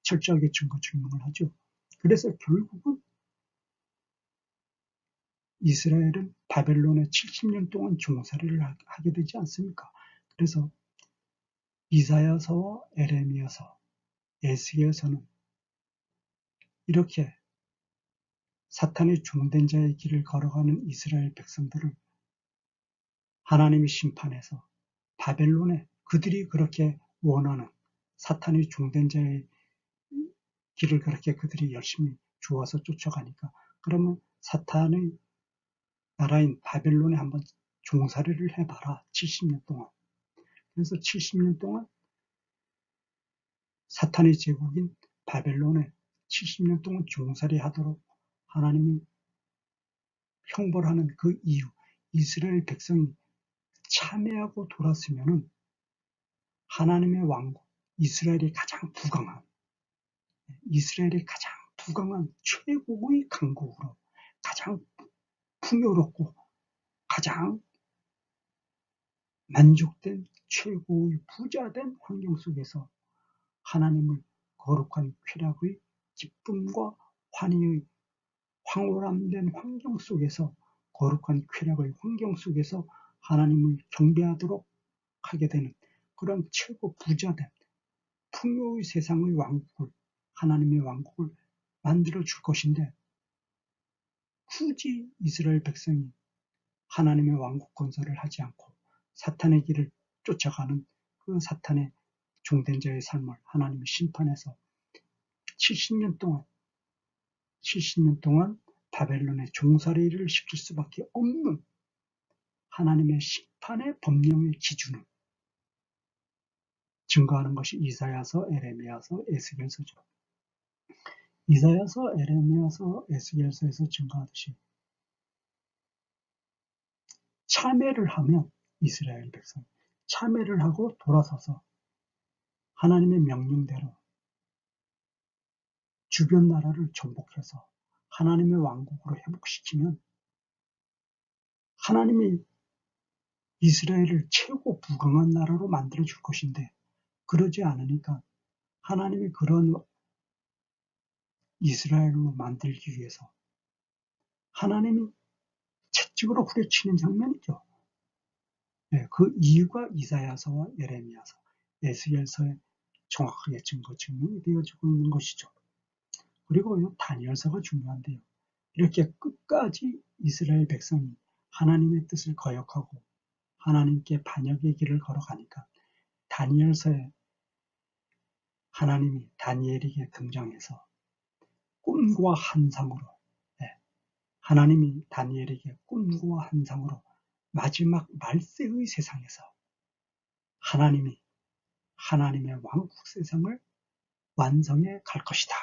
철저하게 증거 증명을 하죠. 그래서 결국은 이스라엘은 바벨론에 70년 동안 종살이를 하게 되지 않습니까? 그래서 이사야서와 에레미야서, 에스겔서는 이렇게 사탄의 종된 자의 길을 걸어가는 이스라엘 백성들을 하나님이 심판해서 바벨론에 그들이 그렇게 원하는 사탄의 종된 자의 길을 그렇게 그들이 열심히 좋아서 쫓아가니까 그러면 사탄의 나라인 바벨론에 한번 종살이를 해봐라. 70년 동안. 그래서 70년 동안 사탄의 제국인 바벨론에 70년 동안 종살이 하도록 하나님이 형벌하는 그 이유, 이스라엘 백성이 참회하고 돌았으면은 하나님의 왕국, 이스라엘이 가장 부강한 최고의 강국으로 가장 풍요롭고 가장 만족된 최고의 부자된 환경 속에서 하나님을 거룩한 쾌락의 기쁨과 환희의 황홀함된 환경 속에서 거룩한 쾌락의 환경 속에서 하나님을 경배하도록 하게 되는 그런 최고 부자된 풍요의 세상의 왕국을 하나님의 왕국을 만들어 줄 것인데 굳이 이스라엘 백성이 하나님의 왕국 건설을 하지 않고 사탄의 길을 쫓아가는 그 사탄의 종된 자의 삶을 하나님이 심판해서 70년 동안 바벨론의 종살이를 시킬 수밖에 없는 하나님의 심판의 법령의 기준을 증거하는 것이 이사야서, 에레미야서, 에스겔서죠. 이사야서, 에레미야서, 에스겔서에서 증거하듯이 참회를 하면 이스라엘 백성 참회를 하고 돌아서서 하나님의 명령대로 주변 나라를 정복해서 하나님의 왕국으로 회복시키면 하나님이 이스라엘을 최고 부강한 나라로 만들어 줄 것인데 그러지 않으니까 하나님이 그런 이스라엘로 만들기 위해서 하나님이 채찍으로 후려치는 장면이죠. 네, 그 이유가 이사야서와 예레미야서, 에스겔서에 정확하게 증명이 되어지고 있는 것이죠. 그리고 이 다니엘서가 중요한데요. 이렇게 끝까지 이스라엘 백성이 하나님의 뜻을 거역하고 하나님께 반역의 길을 걸어가니까 다니엘서에 하나님이 다니엘에게 등장해서 꿈과 환상으로 하나님이 다니엘에게 꿈과 환상으로 마지막 말세의 세상에서 하나님이 하나님의 왕국 세상을 완성해 갈 것이다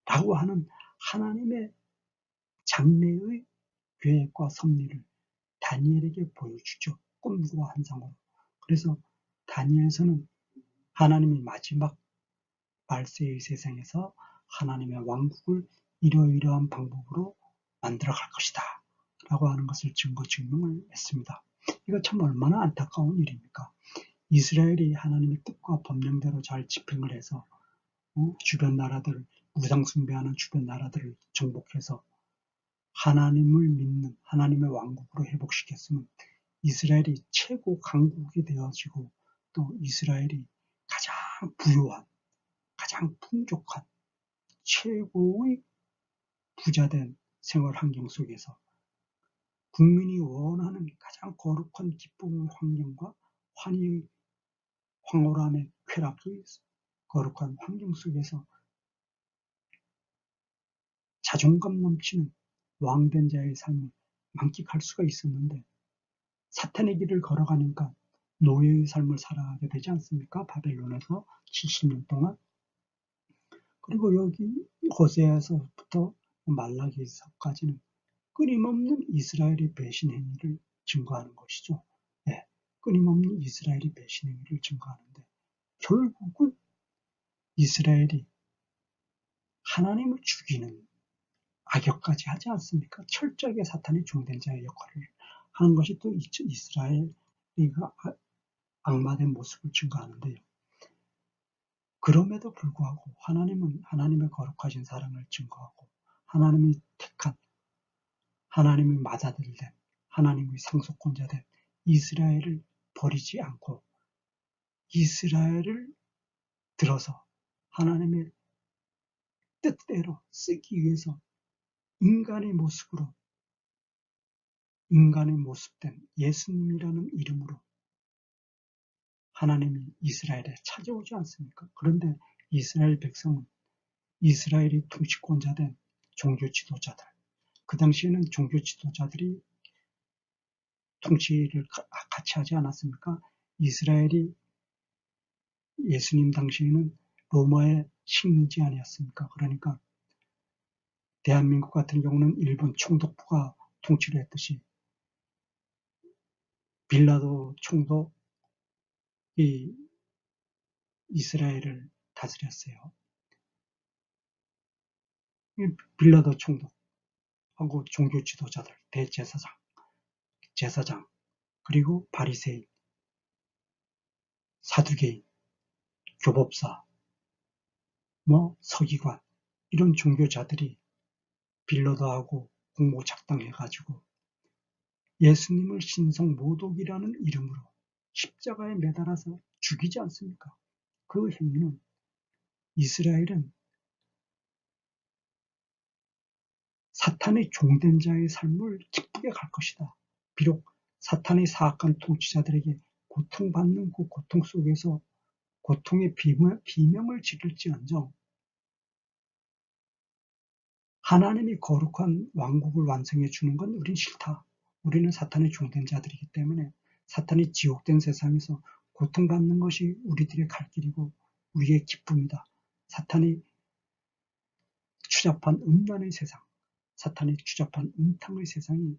라고 하는 하나님의 장래의 계획과 섭리를 다니엘에게 보여주죠. 꿈과 환상으로. 그래서 다니엘서는 하나님이 마지막 말세의 세상에서 하나님의 왕국을 이러이러한 방법으로 만들어 갈 것이다 라고 하는 것을 증명을 했습니다. 이거 참 얼마나 안타까운 일입니까? 이스라엘이 하나님의 뜻과 법령대로 잘 집행을 해서 주변 나라들, 우상 숭배하는 주변 나라들을 정복해서 하나님을 믿는 하나님의 왕국으로 회복시켰으면 이스라엘이 최고 강국이 되어지고 또 이스라엘이 가장 부유한, 가장 풍족한 최고의 부자된 생활 환경 속에서 국민이 원하는 가장 거룩한 기쁨의 환경과 환희의 황홀함의 쾌락의 거룩한 환경 속에서 자존감 넘치는 왕된 자의 삶을 만끽할 수가 있었는데 사탄의 길을 걸어가니까 노예의 삶을 살아가게 되지 않습니까? 바벨론에서 70년 동안. 그리고 여기 호세아서부터 말라기서까지는 끊임없는 이스라엘의 배신 행위를 증거하는 것이죠. 네, 끊임없는 이스라엘의 배신 행위를 증거하는데 결국은 이스라엘이 하나님을 죽이는 악역까지 하지 않습니까? 철저하게 사탄의 종된 자의 역할을 하는 것이 또 이스라엘이 악마된 모습을 증거하는데요. 그럼에도 불구하고 하나님은 하나님의 거룩하신 사랑을 증거하고 하나님이 택한 하나님의 맏아들된 하나님의 상속권자된 이스라엘을 버리지 않고 이스라엘을 들어서 하나님의 뜻대로 쓰기 위해서 인간의 모습으로 인간의 모습된 예수님이라는 이름으로 하나님이 이스라엘에 찾아오지 않습니까? 그런데 이스라엘 백성은 이스라엘이 통치권자된 종교 지도자들, 그 당시에는 종교 지도자들이 통치를 같이 하지 않았습니까? 이스라엘이 예수님 당시에는 로마의 식민지 아니었습니까? 그러니까 대한민국 같은 경우는 일본 총독부가 통치를 했듯이 빌라도 총독이 이스라엘을 다스렸어요. 빌라도 총독하고 종교 지도자들, 대제사장, 제사장, 그리고 바리새인, 사두개인, 교법사, 서기관 이런 종교자들이 빌라도하고 공모 작당해가지고 예수님을 신성 모독이라는 이름으로 십자가에 매달아서 죽이지 않습니까? 그 행위는 이스라엘은 사탄의 종된 자의 삶을 기쁘게 갈 것이다. 비록 사탄의 사악한 통치자들에게 고통받는 그 고통 속에서 고통의 비명을 지를지언정 하나님이 거룩한 왕국을 완성해 주는 건 우린 싫다. 우리는 사탄의 종된 자들이기 때문에 사탄이 지옥된 세상에서 고통받는 것이 우리들의 갈 길이고 우리의 기쁨이다. 사탄이 추잡한 음란의 세상, 사탄이 추잡한 음탕의 세상이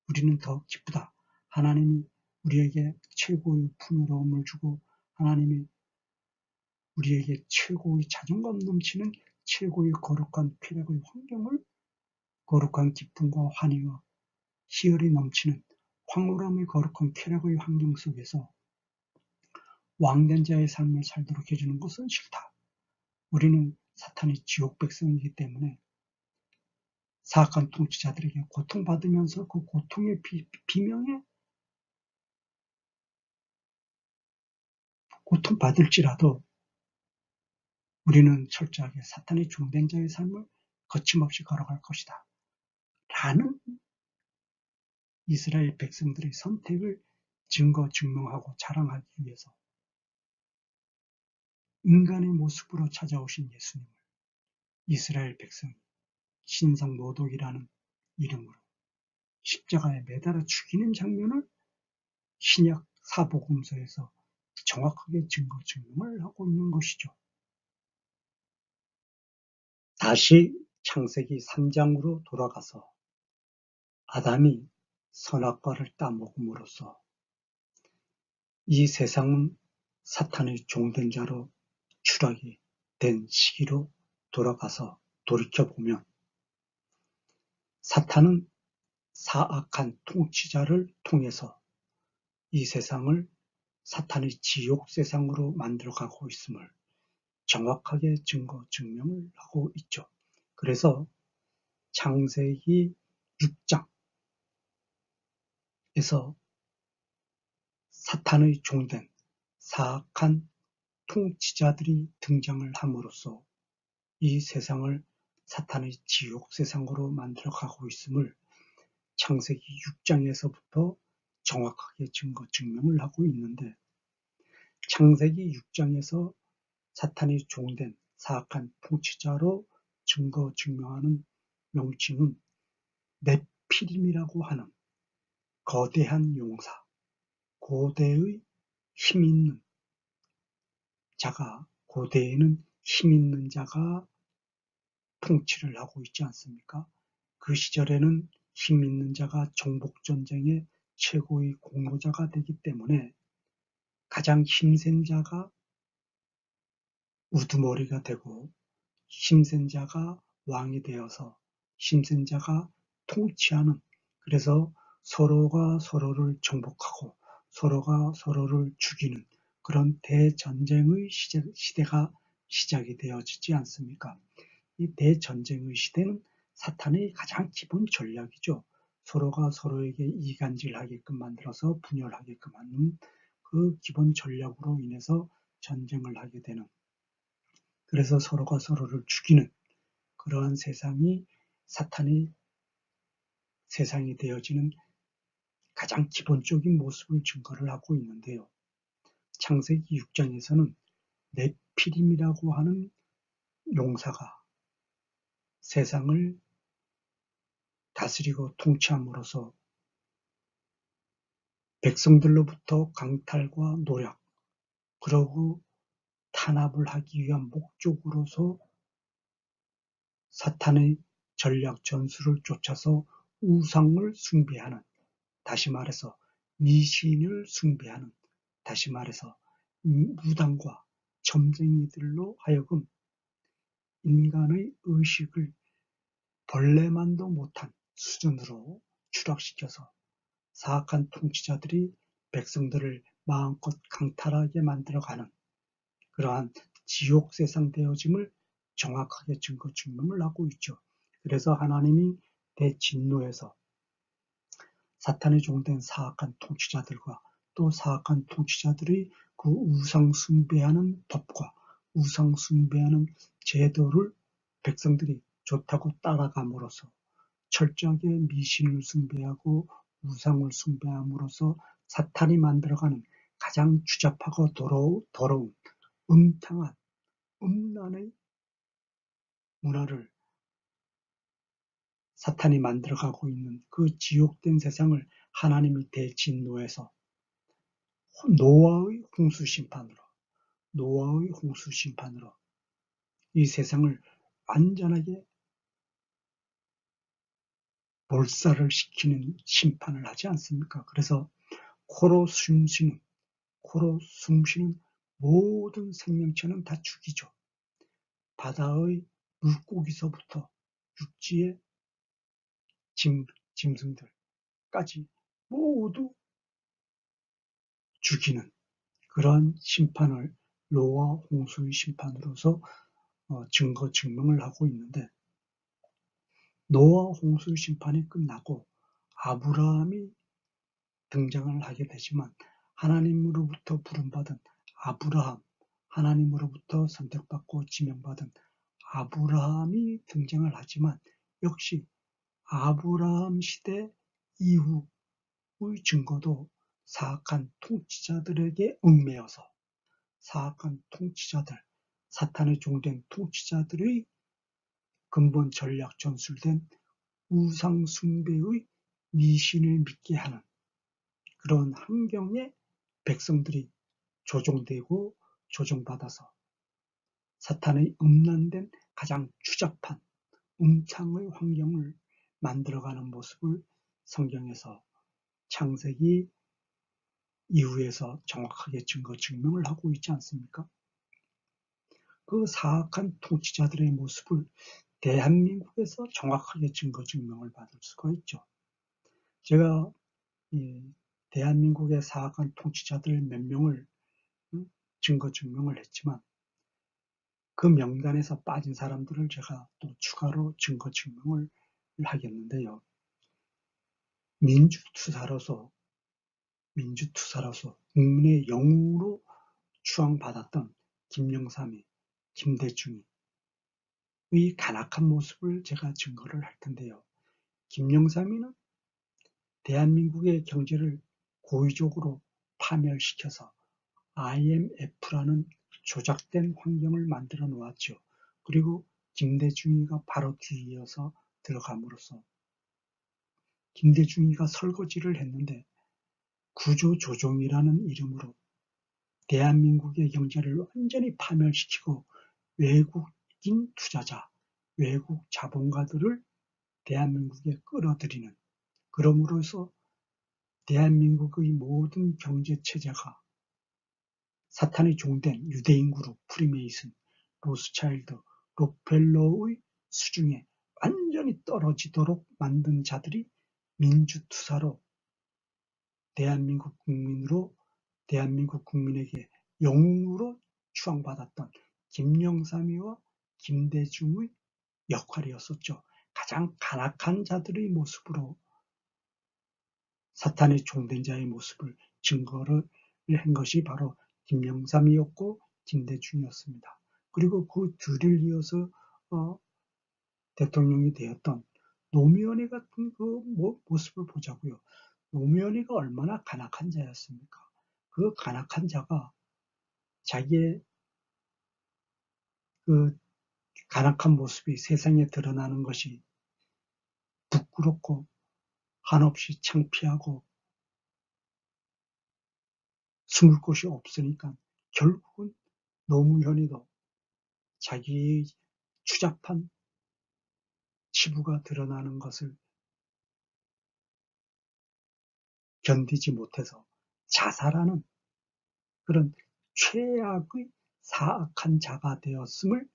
우리는 더 기쁘다. 하나님이 우리에게 최고의 풍요로움을 주고 하나님이 우리에게 최고의 자존감 넘치는 최고의 거룩한 쾌락의 환경을 거룩한 기쁨과 환희와 희열이 넘치는 황홀함의 거룩한 쾌락의 환경 속에서 왕된 자의 삶을 살도록 해주는 것은 싫다. 우리는 사탄의 지옥 백성이기 때문에 사악한 통치자들에게 고통받으면서 그 고통의 비명에 고통받을지라도 우리는 철저하게 사탄의 종된 자의 삶을 거침없이 걸어갈 것이다. 라는 이스라엘 백성들의 선택을 증명하고 자랑하기 위해서 인간의 모습으로 찾아오신 예수님을 이스라엘 백성이 신성 모독이라는 이름으로 십자가에 매달아 죽이는 장면을 신약 사복음서에서 정확하게 증명을 하고 있는 것이죠. 다시 창세기 3장으로 돌아가서 아담이 선악과를 따먹음으로써 이 세상은 사탄의 종된 자로 추락이 된 시기로 돌아가서 돌이켜보면 사탄은 사악한 통치자를 통해서 이 세상을 사탄의 지옥 세상으로 만들어가고 있음을 정확하게 증명을 하고 있죠. 그래서 창세기 6장에서 사탄의 종된 사악한 통치자들이 등장을 함으로써 이 세상을 사탄의 지옥 세상으로 만들어가고 있음을 창세기 6장에서부터 정확하게 증명을 하고 있는데 창세기 6장에서 사탄이 종된 사악한 통치자로 증명하는 명칭은 네피림이라고 하는 거대한 용사, 고대의 힘 있는 자가, 고대에는 힘 있는 자가 통치를 하고 있지 않습니까? 그 시절에는 힘 있는 자가 정복전쟁의 최고의 공로자가 되기 때문에 가장 힘센 자가 우두머리가 되고 힘센 자가 왕이 되어서 힘센 자가 통치하는, 그래서 서로가 서로를 정복하고 서로가 서로를 죽이는 그런 대전쟁의 시대가 시작이 되어지지 않습니까? 이 대전쟁의 시대는 사탄의 가장 기본 전략이죠. 서로가 서로에게 이간질하게끔 만들어서 분열하게끔 하는 그 기본 전략으로 인해서 전쟁을 하게 되는, 그래서 서로가 서로를 죽이는 그러한 세상이 사탄의 세상이 되어지는 가장 기본적인 모습을 증거를 하고 있는데요. 창세기 6장에서는 네피림이라고 하는 용사가 세상을 다스리고 통치함으로써 백성들로부터 강탈과 노력, 그러고 탄압을 하기 위한 목적으로서 사탄의 전략 전술을 쫓아서 우상을 숭배하는, 다시 말해서 미신을 숭배하는, 다시 말해서 무당과 점쟁이들로 하여금 인간의 의식을 벌레만도 못한 수준으로 추락시켜서 사악한 통치자들이 백성들을 마음껏 강탈하게 만들어가는 그러한 지옥 세상 되어짐을 정확하게 증거 증명을 하고 있죠. 그래서 하나님이 대진노에서 사탄의 종된 사악한 통치자들과 또 사악한 통치자들의 그 우상 숭배하는 법과 우상 숭배하는 제도를 백성들이 좋다고 따라감으로써 철저하게 미신을 숭배하고 우상을 숭배함으로써 사탄이 만들어가는 가장 추잡하고 더러운 음탕한 음란의 문화를 사탄이 만들어가고 있는 그 지옥된 세상을 하나님이 대진노해서 노아의 홍수 심판으로 이 세상을 완전하게 몰살을 시키는 심판을 하지 않습니까? 그래서 코로 숨쉬는 모든 생명체는 다 죽이죠. 바다의 물고기서부터 육지의 짐승들까지 모두 죽이는 그런 심판을 노아 홍수의 심판으로서 증거 증명을 하고 있는데, 노아 홍수의 심판이 끝나고 아브라함이 등장을 하게 되지만 하나님으로부터 부름받은 아브라함, 하나님으로부터 선택받고 지명받은 아브라함이 등장을 하지만 역시 아브라함 시대 이후의 증거도 사악한 통치자들에게 얽매여서 사악한 통치자들, 사탄의 종된 통치자들의 근본 전략 전술된 우상 숭배의 미신을 믿게 하는 그런 환경에 백성들이 조종되고 조종받아서 사탄의 음란된 가장 추잡한 음탕의 환경을 만들어가는 모습을 성경에서 창세기 이후에서 정확하게 증거 증명을 하고 있지 않습니까? 그 사악한 통치자들의 모습을 대한민국에서 정확하게 증거 증명을 받을 수가 있죠. 제가 대한민국의 사악한 통치자들 몇 명을 증거 증명을 했지만 그 명단에서 빠진 사람들을 제가 또 추가로 증거 증명을 하겠는데요. 민주투사로서 국민의 영웅으로 추앙받았던 김영삼이, 김대중이 이 간악한 모습을 제가 증거를 할 텐데요. 김영삼이는 대한민국의 경제를 고의적으로 파멸시켜서 IMF라는 조작된 환경을 만들어 놓았죠. 그리고 김대중이가 바로 뒤이어서 들어감으로써 김대중이가 설거지를 했는데 구조조정이라는 이름으로 대한민국의 경제를 완전히 파멸시키고 외국인 투자자, 외국 자본가들을 대한민국에 끌어들이는, 그러므로서 대한민국의 모든 경제체제가 사탄의 종된 유대인 그룹 프리메이슨, 로스차일드, 록펠러의 수중에 완전히 떨어지도록 만든 자들이 민주투사로 대한민국 국민에게 영웅으로 추앙받았던 김영삼이와 김대중의 역할이었었죠. 가장 간악한 자들의 모습으로 사탄의 종된 자의 모습을 증거를 한 것이 바로 김영삼이었고 김대중이었습니다. 그리고 그 둘을 이어서 대통령이 되었던 노무현이 같은 그 모습을 보자고요. 노무현이가 얼마나 간악한 자였습니까? 그 간악한 자가 자기의 그 간악한 모습이 세상에 드러나는 것이 부끄럽고 한없이 창피하고 숨을 곳이 없으니까 결국은 노무현이도 자기의 추잡한 치부가 드러나는 것을 견디지 못해서 자살하는 그런 최악의 사악한 자가 되었음을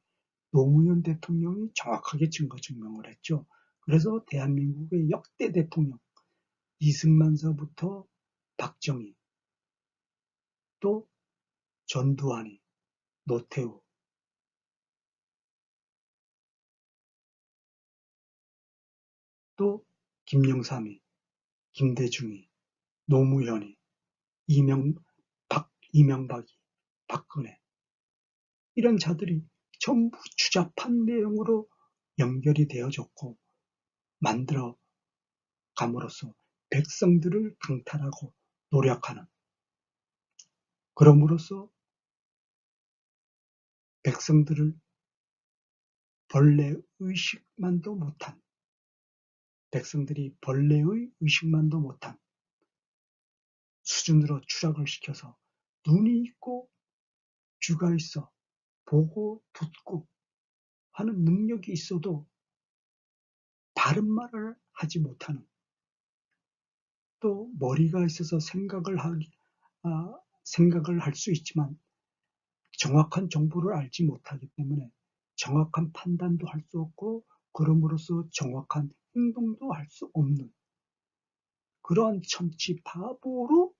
노무현 대통령이 정확하게 증거 증명을 했죠. 그래서 대한민국의 역대 대통령 이승만서부터 박정희, 또 전두환이, 노태우, 또 김영삼이, 김대중이, 노무현이, 이명박이, 박근혜 이런 자들이 전부 추잡한 내용으로 연결이 되어졌고 만들어 감으로써 백성들을 강탈하고 노력하는 그럼으로써 백성들을 벌레 의식만도 못한 백성들이 벌레의 의식만도 못한 수준으로 추락을 시켜서 눈이 있고 귀가 있어 보고 듣고 하는 능력이 있어도 바른 말을 하지 못하는 또 머리가 있어서 생각을 할 수 있지만 정확한 정보를 알지 못하기 때문에 정확한 판단도 할 수 없고 그럼으로써 정확한 행동도 할 수 없는 그러한 천치 바보로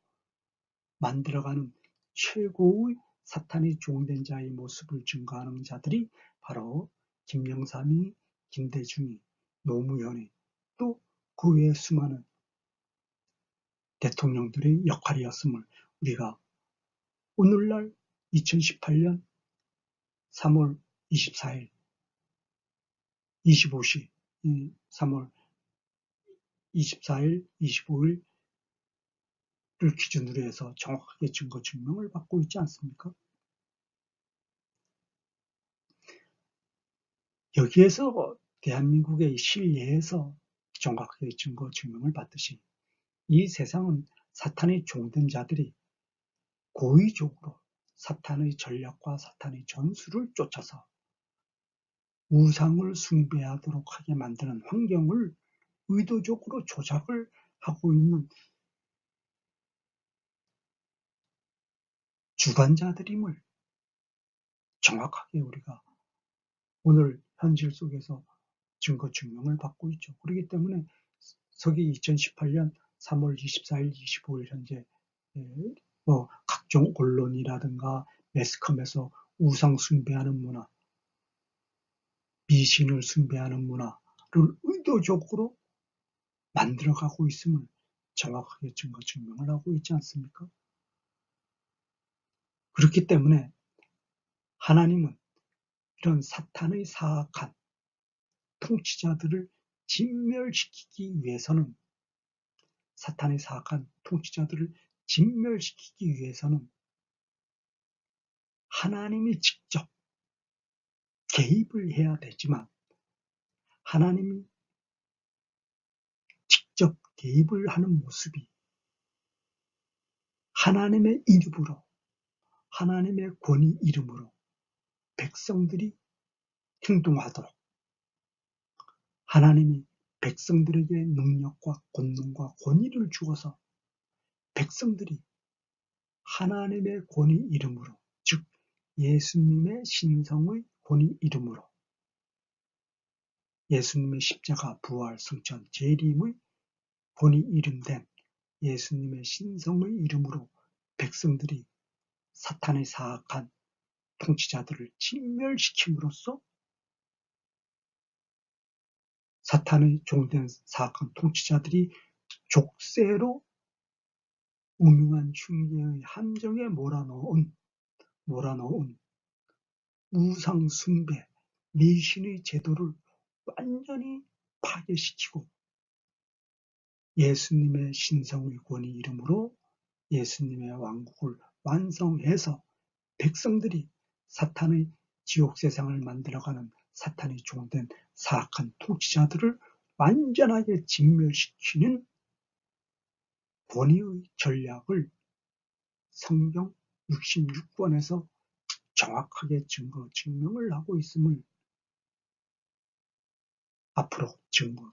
만들어가는 최고의 사탄이 종된 자의 모습을 증거하는 자들이 바로 김영삼이, 김대중이, 노무현이 또 그 외의 수많은 대통령들의 역할이었음을 우리가 오늘날 2018년 3월 24일 25시 3월 24일, 25일을 기준으로 해서 정확하게 증거 증명을 받고 있지 않습니까? 여기에서 대한민국의 실내에서 정확하게 증거 증명을 받듯이 이 세상은 사탄의 종된 자들이 고의적으로 사탄의 전략과 사탄의 전술을 쫓아서 우상을 숭배하도록 하게 만드는 환경을 의도적으로 조작을 하고 있는 주관자들임을 정확하게 우리가 오늘 현실 속에서 증거 증명을 받고 있죠. 그렇기 때문에 서기 2018년 3월 24일, 25일 현재 각종 언론이라든가 매스컴에서 우상 숭배하는 문화, 미신을 숭배하는 문화를 의도적으로 만들어가고 있음을 정확하게 증거 증명을 하고 있지 않습니까? 그렇기 때문에 하나님은 이런 사탄의 사악한 통치자들을 진멸시키기 위해서는 사탄의 사악한 통치자들을 진멸시키기 위해서는 하나님이 직접 개입을 해야 되지만 하나님이 직접 개입을 하는 모습이 하나님의 이름으로 하나님의 권위 이름으로 백성들이 행동하도록 하나님이 백성들에게 능력과 권능과 권위를 주어서 백성들이 하나님의 권위 이름으로 즉 예수님의 신성의 본의 이름으로 예수님의 십자가, 부활, 승천, 재림의 본의 이름된 예수님의 신성의 이름으로 백성들이 사탄의 사악한 통치자들을 진멸시킴으로써 사탄의 종된 사악한 통치자들이 족쇄로 운명한 충계의 함정에 몰아넣은 우상 숭배,迷신의 제도를 완전히 파괴시키고 예수님의 신성의 권위 이름으로 예수님의 왕국을 완성해서 백성들이 사탄의 지옥 세상을 만들어가는 사탄의 종된 사악한 통치자들을 완전하게 진멸시키는 권위의 전략을 성경 66권에서 정확하게 증명을 하고 있음을 앞으로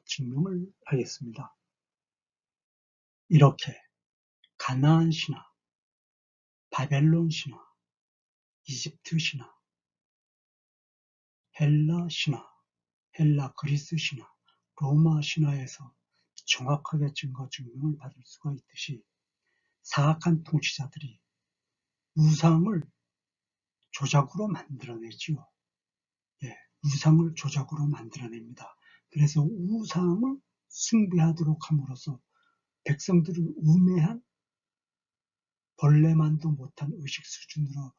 증명을 하겠습니다. 이렇게 가나안 신화, 바벨론 신화, 이집트 신화, 헬라 신화, 헬라 그리스 신화, 로마 신화에서 정확하게 증명을 받을 수가 있듯이 사악한 통치자들이 우상을 조작으로 만들어내지요. 예, 우상을 조작으로 만들어냅니다. 그래서 우상을 숭배하도록 함으로써 백성들을 우매한 벌레만도 못한 의식 수준으로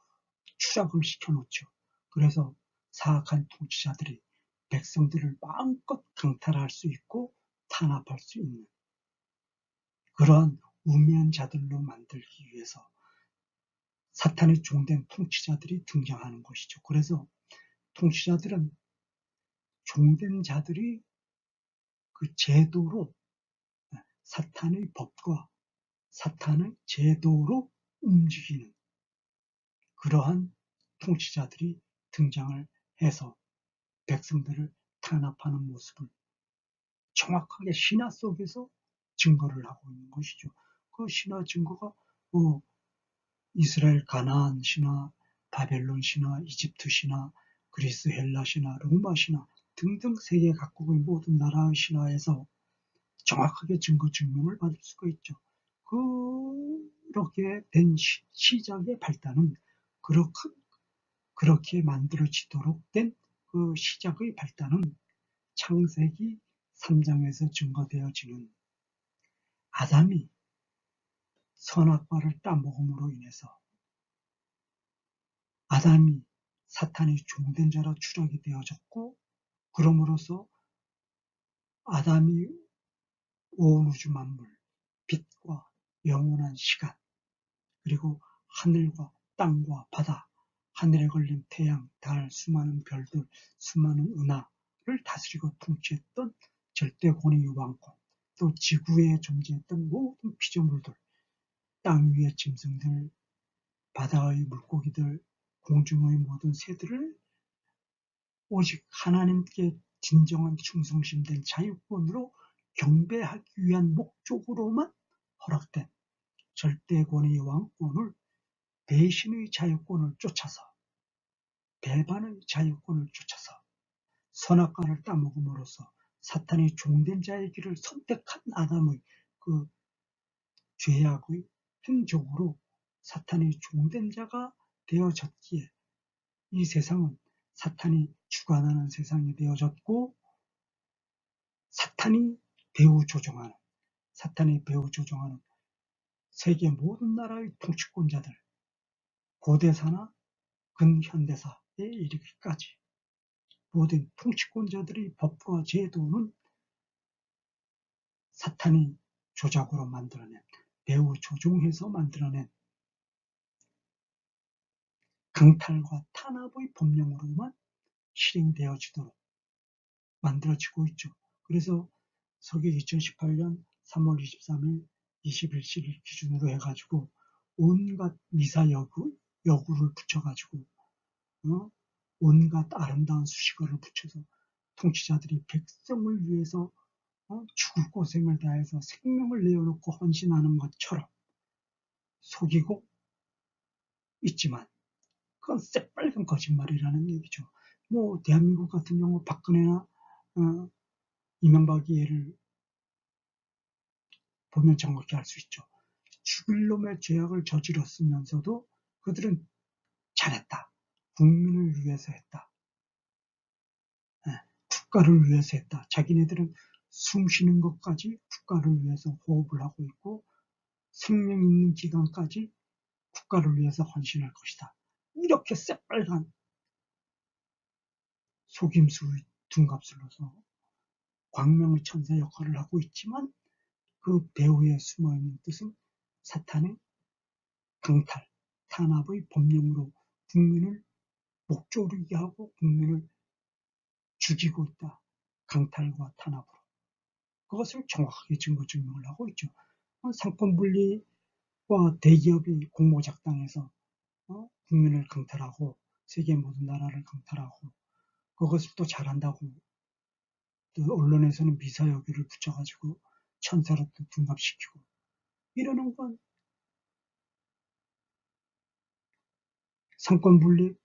추락을 시켜놓죠. 그래서 사악한 통치자들이 백성들을 마음껏 강탈할 수 있고 탄압할 수 있는 그러한 우매한 자들로 만들기 위해서 사탄의 종된 통치자들이 등장하는 것이죠. 그래서 통치자들은 종된 자들이 그 제도로 사탄의 법과 사탄의 제도로 움직이는 그러한 통치자들이 등장을 해서 백성들을 탄압하는 모습을 정확하게 신화 속에서 증거를 하고 있는 것이죠. 그 신화 증거가 이스라엘 가나안 신화, 바벨론 신화, 이집트 신화, 그리스 헬라 신화, 로마 신화 등등 세계 각국의 모든 나라의 신화에서 정확하게 증명을 받을 수가 있죠. 그렇게 된 시작의 발단은 그렇게 만들어지도록 된 그 시작의 발단은 창세기 3장에서 증거되어지는 아담이 선악과를 따먹음으로 인해서 아담이 사탄의 종된 자로 추락이 되어졌고 그럼으로써 아담이 온 우주 만물, 빛과 영원한 시간 그리고 하늘과 땅과 바다, 하늘에 걸린 태양, 달, 수많은 별들, 수많은 은하를 다스리고 통치했던 절대 권위의 왕권, 또 지구에 존재했던 모든 피조물들, 땅 위의 짐승들, 바다의 물고기들, 공중의 모든 새들을 오직 하나님께 진정한 충성심된 자유권으로 경배하기 위한 목적으로만 허락된 절대 권위의 왕권을 배신의 자유권을 쫓아서 배반의 자유권을 쫓아서 선악과를 따먹음으로써 사탄의 종된 자의 길을 선택한 아담의 그 죄악의 행적으로 사탄의 종된 자가 되어졌기에 이 세상은 사탄이 주관하는 세상이 되어졌고 사탄이 배후 조종하는 세계 모든 나라의 통치권자들 고대사나 근현대사에 이르기까지 모든 통치권자들의 법과 제도는 사탄이 조작으로 만들어낸 배후 조종해서 만들어낸 강탈과 탄압의 법령으로만 실행되어지도록 만들어지고 있죠. 그래서 서기 2018년 3월 23일 21시를 기준으로 해가지고 온갖 미사 여구를 붙여가지고 온갖 아름다운 수식어를 붙여서 통치자들이 백성을 위해서 죽을 고생을 다해서 생명을 내어놓고 헌신하는 것처럼 속이고 있지만 그건 새빨간 거짓말이라는 얘기죠. 뭐 대한민국 같은 경우 박근혜나 이명박이 예를 보면 정확히 알 수 있죠. 죽일 놈의 죄악을 저질렀으면서도 그들은 잘했다. 국민을 위해서 했다. 국가를 위해서 했다. 자기네들은 숨 쉬는 것까지 국가를 위해서 호흡을 하고 있고 생명 있는 기간까지 국가를 위해서 헌신할 것이다. 이렇게 새빨간 속임수의 둔갑술로서 광명의 천사 역할을 하고 있지만 그 배후에 숨어있는 뜻은 사탄의 강탈, 탄압의 법령으로 국민을 목조르게 하고 국민을 죽이고 있다. 강탈과 탄압으로. 그것을 정확하게 증거 증명을 하고 있죠. 상권 분리와 대기업이 공모작당해서 국민을 강탈하고 세계 모든 나라를 강탈하고 그것을 또 잘한다고 또 언론에서는 미사여구를 붙여가지고 천사로 또 둔갑시키고 이러는 건 상권 분립,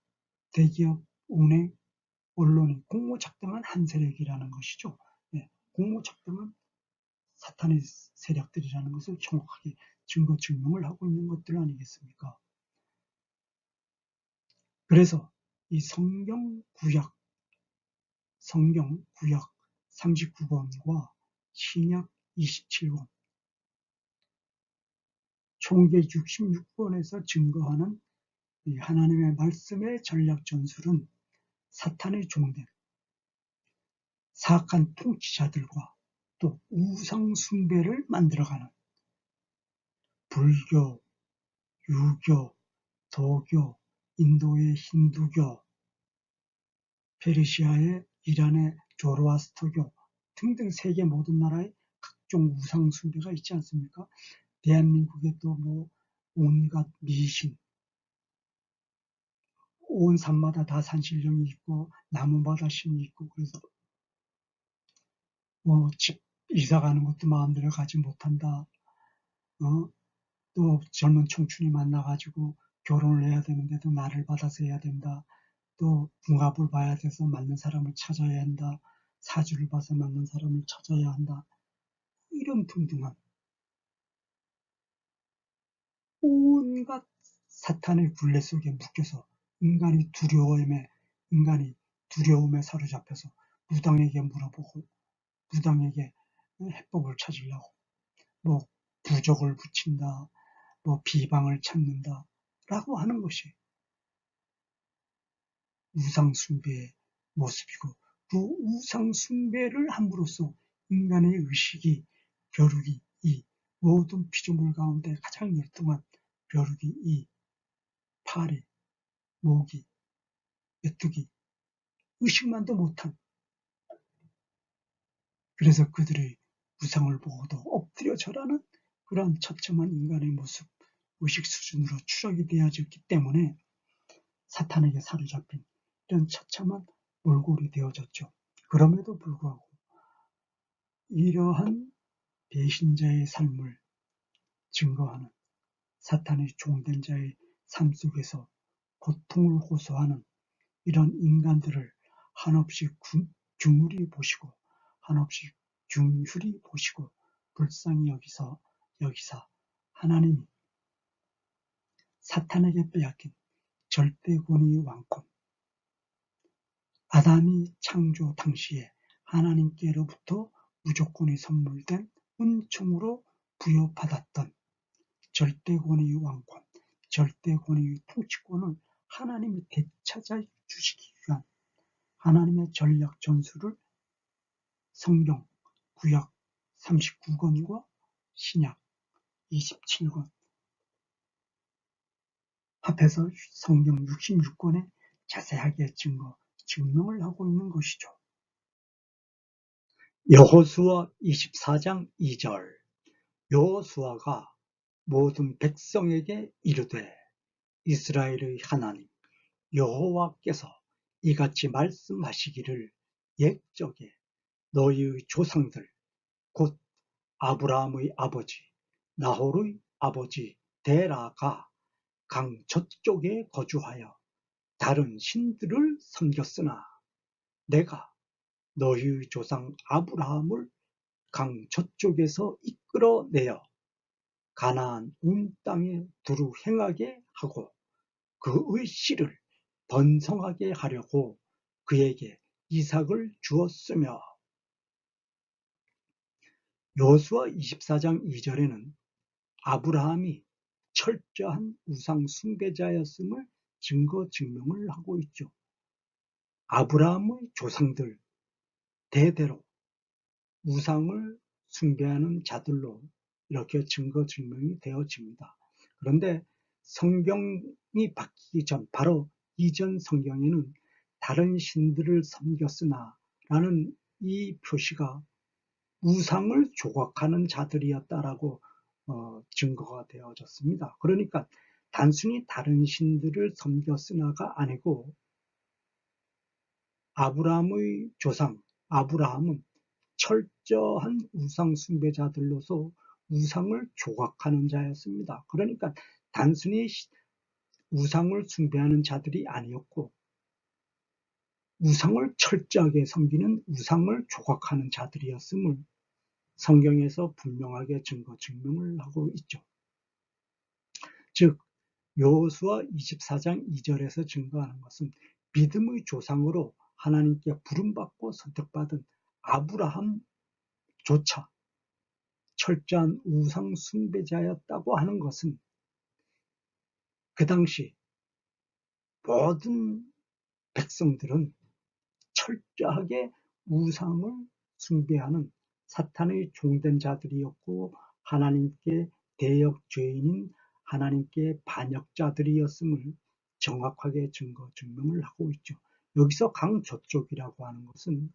대기업, 운행, 언론이 공모작당한 한 세력이라는 것이죠. 네, 공모작당한 사탄의 세력들이라는 것을 정확하게 증거 증명을 하고 있는 것들 아니겠습니까? 그래서 이 성경 구약 39권과 신약 27권, 총계 66권에서 증거하는 이 하나님의 말씀의 전략 전술은 사탄의 종된 사악한 통치자들과 또 우상 숭배를 만들어가는 불교, 유교, 도교, 인도의 힌두교, 페르시아의 이란의 조로아스터교 등등 세계 모든 나라의 각종 우상 숭배가 있지 않습니까? 대한민국에 또 뭐 온갖 미신, 온 산마다 다 산신령이 있고 나무마다 신이 있고 그래서 뭐 집 이사 가는 것도 마음대로 가지 못한다. 또 젊은 청춘이 만나가지고 결혼을 해야 되는데도 나를 받아서 해야 된다. 또 궁합을 봐야 돼서 맞는 사람을 찾아야 한다. 사주를 봐서 맞는 사람을 찾아야 한다. 이런 등등한 온갖 사탄의 굴레 속에 묶여서 인간이 두려움에 사로잡혀서 무당에게 물어보고 무당에게 해법을 찾으려고 뭐 부적을 붙인다, 뭐 비방을 찾는다 라고 하는 것이 우상숭배의 모습이고 그 우상숭배를 함으로써 인간의 의식이 벼룩이 이 모든 피조물 가운데 가장 열등한 벼룩이 이 파리, 모기, 메뚜기 의식만도 못한 그래서 그들의 우상을 보고도 엎드려 절하는 그런 처참한 인간의 모습 의식 수준으로 추락이 되어졌기 때문에 사탄에게 사로잡힌 이런 처참한 몰골이 되어졌죠. 그럼에도 불구하고 이러한 배신자의 삶을 증거하는 사탄의 종된 자의 삶 속에서 고통을 호소하는 이런 인간들을 한없이 중울히 보시고 한없이 중휼히 보시고 불쌍히 여기사 하나님이 사탄에게 빼앗긴 절대 권위의 왕권 아담이 창조 당시에 하나님께로부터 무조건이 선물된 은총으로 부여받았던 절대 권위의 왕권, 절대 권위의 통치권을 하나님이 되찾아 주시기 위한 하나님의 전략 전술을 성경 구약 39권과 신약 27권 합해서 성경 66권에 자세하게 증명을 하고 있는 것이죠. 여호수아 24장 2절 여호수아가 모든 백성에게 이르되 이스라엘의 하나님 여호와께서 이같이 말씀하시기를 옛적에 너희의 조상들 곧 아브라함의 아버지 나홀의 아버지 데라가 강 저쪽에 거주하여 다른 신들을 섬겼으나 내가 너희 조상 아브라함을 강 저쪽에서 이끌어내어 가나안 온 땅에 두루 행하게 하고 그의 씨를 번성하게 하려고 그에게 이삭을 주었으며. 여호수아 24장 2절에는 아브라함이 철저한 우상 숭배자였음을 증거 증명을 하고 있죠. 아브라함의 조상들 대대로 우상을 숭배하는 자들로 이렇게 증거 증명이 되어집니다. 그런데 성경이 바뀌기 전, 바로 이전 성경에는 다른 신들을 섬겼으나 라는 이 표시가 우상을 조각하는 자들이었다라고 증거가 되어졌습니다. 그러니까 단순히 다른 신들을 섬겼으나가 아니고 아브라함의 조상 아브라함은 철저한 우상 숭배자들로서 우상을 조각하는 자였습니다. 그러니까 단순히 우상을 숭배하는 자들이 아니었고 우상을 철저하게 섬기는 우상을 조각하는 자들이었음을 성경에서 분명하게 증거 증명을 하고 있죠. 즉 여호수아 24장 2절에서 증거하는 것은 믿음의 조상으로 하나님께 부름받고 선택받은 아브라함조차 철저한 우상 숭배자였다고 하는 것은 그 당시 모든 백성들은 철저하게 우상을 숭배하는 사탄의 종된 자들이었고 하나님께 대역 죄인인 하나님께 반역자들이었음을 정확하게 증거 증명을 하고 있죠. 여기서 강 저쪽이라고 하는 것은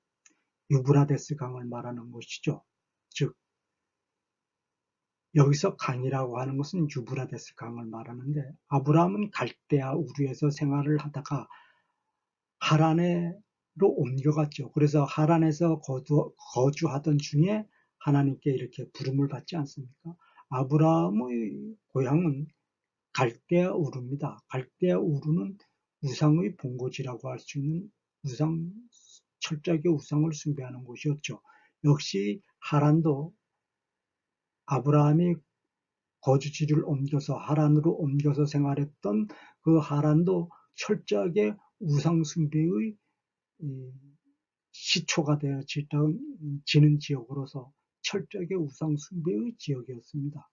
유브라데스 강을 말하는 것이죠. 즉 여기서 강이라고 하는 것은 유브라데스 강을 말하는데 아브라함은 갈대아 우르에서 생활을 하다가 하란으로 옮겨갔죠. 그래서 하란에서 거주하던 중에 하나님께 이렇게 부름을 받지 않습니까? 아브라함의 고향은 갈대아 우르입니다. 갈대아 우르는 우상의 본고지라고 할 수 있는 철저하게 우상을 숭배하는 곳이었죠. 역시 하란도 아브라함이 거주지를 옮겨서 하란으로 옮겨서 생활했던 그 하란도 철저하게 우상 숭배의 시초가 되어지는 지역으로서 철저하게 우상 숭배의 지역이었습니다.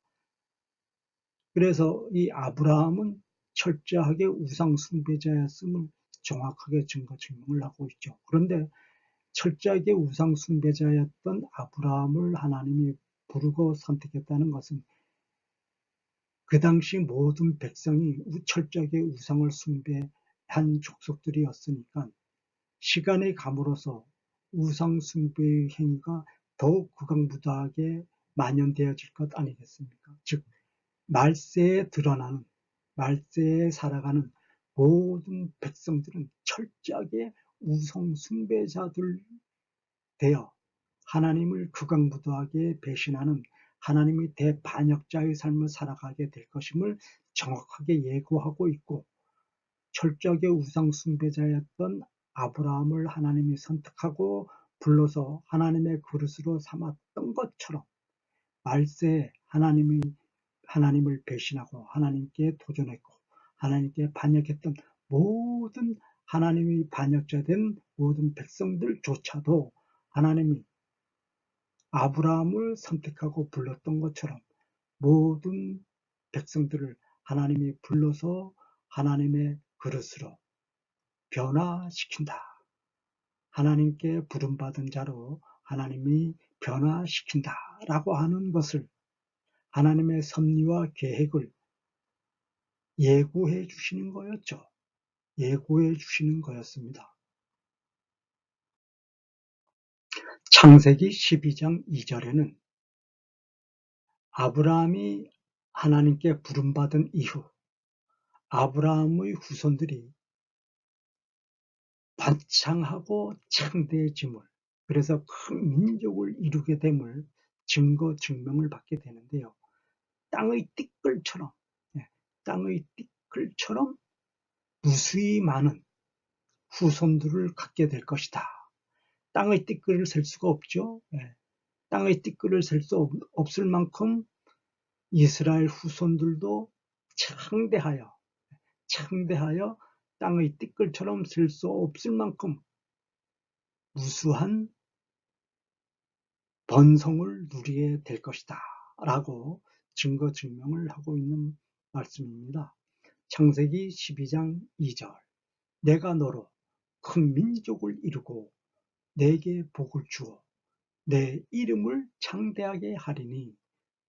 그래서 이 아브라함은 철저하게 우상 숭배자였음을 정확하게 증거 증명을 하고 있죠. 그런데 철저하게 우상 숭배자였던 아브라함을 하나님이 부르고 선택했다는 것은 그 당시 모든 백성이 철저하게 우상을 숭배한 족속들이었으니까 시간이 감으로써 우상 숭배의 행위가 더욱 극악무도하게 만연되어질 것 아니겠습니까? 즉 말세에 드러나는 말세에 살아가는 모든 백성들은 철저하게 우상 숭배자들 되어 하나님을 극악무도하게 배신하는 하나님의 대반역자의 삶을 살아가게 될 것임을 정확하게 예고하고 있고 철저하게 우상 숭배자였던 아브라함을 하나님이 선택하고 불러서 하나님의 그릇으로 삼았던 것처럼 말세에 하나님을 배신하고 하나님께 도전했고 하나님께 반역했던 모든 하나님의 반역자된 모든 백성들조차도 하나님이 아브라함을 선택하고 불렀던 것처럼 모든 백성들을 하나님이 불러서 하나님의 그릇으로 변화시킨다. 하나님께 부름받은 자로 하나님이 변화시킨다라고 하는 것을 하나님의 섭리와 계획을 예고해 주시는 거였죠. 예고해 주시는 거였습니다. 창세기 12장 2절에는 아브라함이 하나님께 부름받은 이후 아브라함의 후손들이 번창하고 창대해짐을 그래서 큰 민족을 이루게 됨을 증거 증명을 받게 되는데요. 땅의 띠끌처럼 땅의 띠끌처럼 무수히 많은 후손들을 갖게 될 것이다 땅의 띠끌을 셀 수가 없죠. 예. 땅의 띠끌을 셀 수 없을 만큼 이스라엘 후손들도 창대하여 땅의 띠끌처럼 셀 수 없을 만큼 무수한 번성을 누리게 될 것이다 라고 증거 증명을 하고 있는 말씀입니다. 창세기 12장 2절 내가 너로 큰 민족을 이루고 내게 복을 주어 내 이름을 창대하게 하리니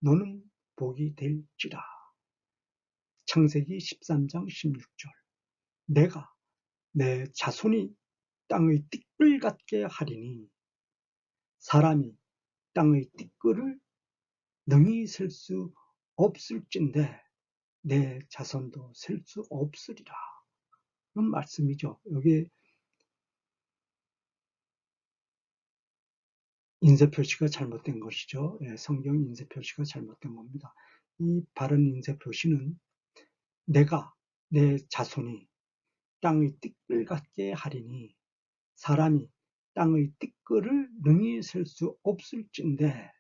너는 복이 될지라. 창세기 13장 16절 내가 내 자손이 땅의 띠끌 같게 하리니 사람이 땅의 띠끌을 능히 셀 수 없을진데 내 자손도 셀 수 없으리라. 그런 말씀이죠. 여기 인쇄 표시가 잘못된 것이죠. 예, 성경 인쇄 표시가 잘못된 겁니다. 이 바른 인쇄 표시는 내가 내 자손이 땅의 띠끌 같게 하리니 사람이 땅의 띠끌을 능히 셀 수 없을진데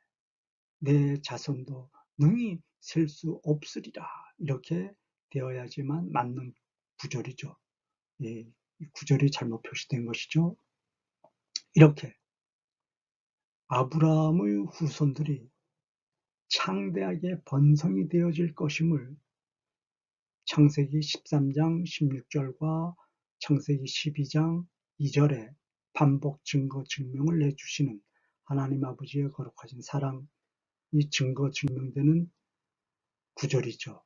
내 자손도 능히 셀 수 없으리라. 이렇게 되어야지만 맞는 구절이죠. 예, 이 구절이 잘못 표시된 것이죠. 이렇게 아브라함의 후손들이 창대하게 번성이 되어질 것임을 창세기 13장 16절과 창세기 12장 2절에 반복 증거 증명을 해주시는 하나님 아버지의 거룩하신 사랑이 증거 증명되는 구절이죠.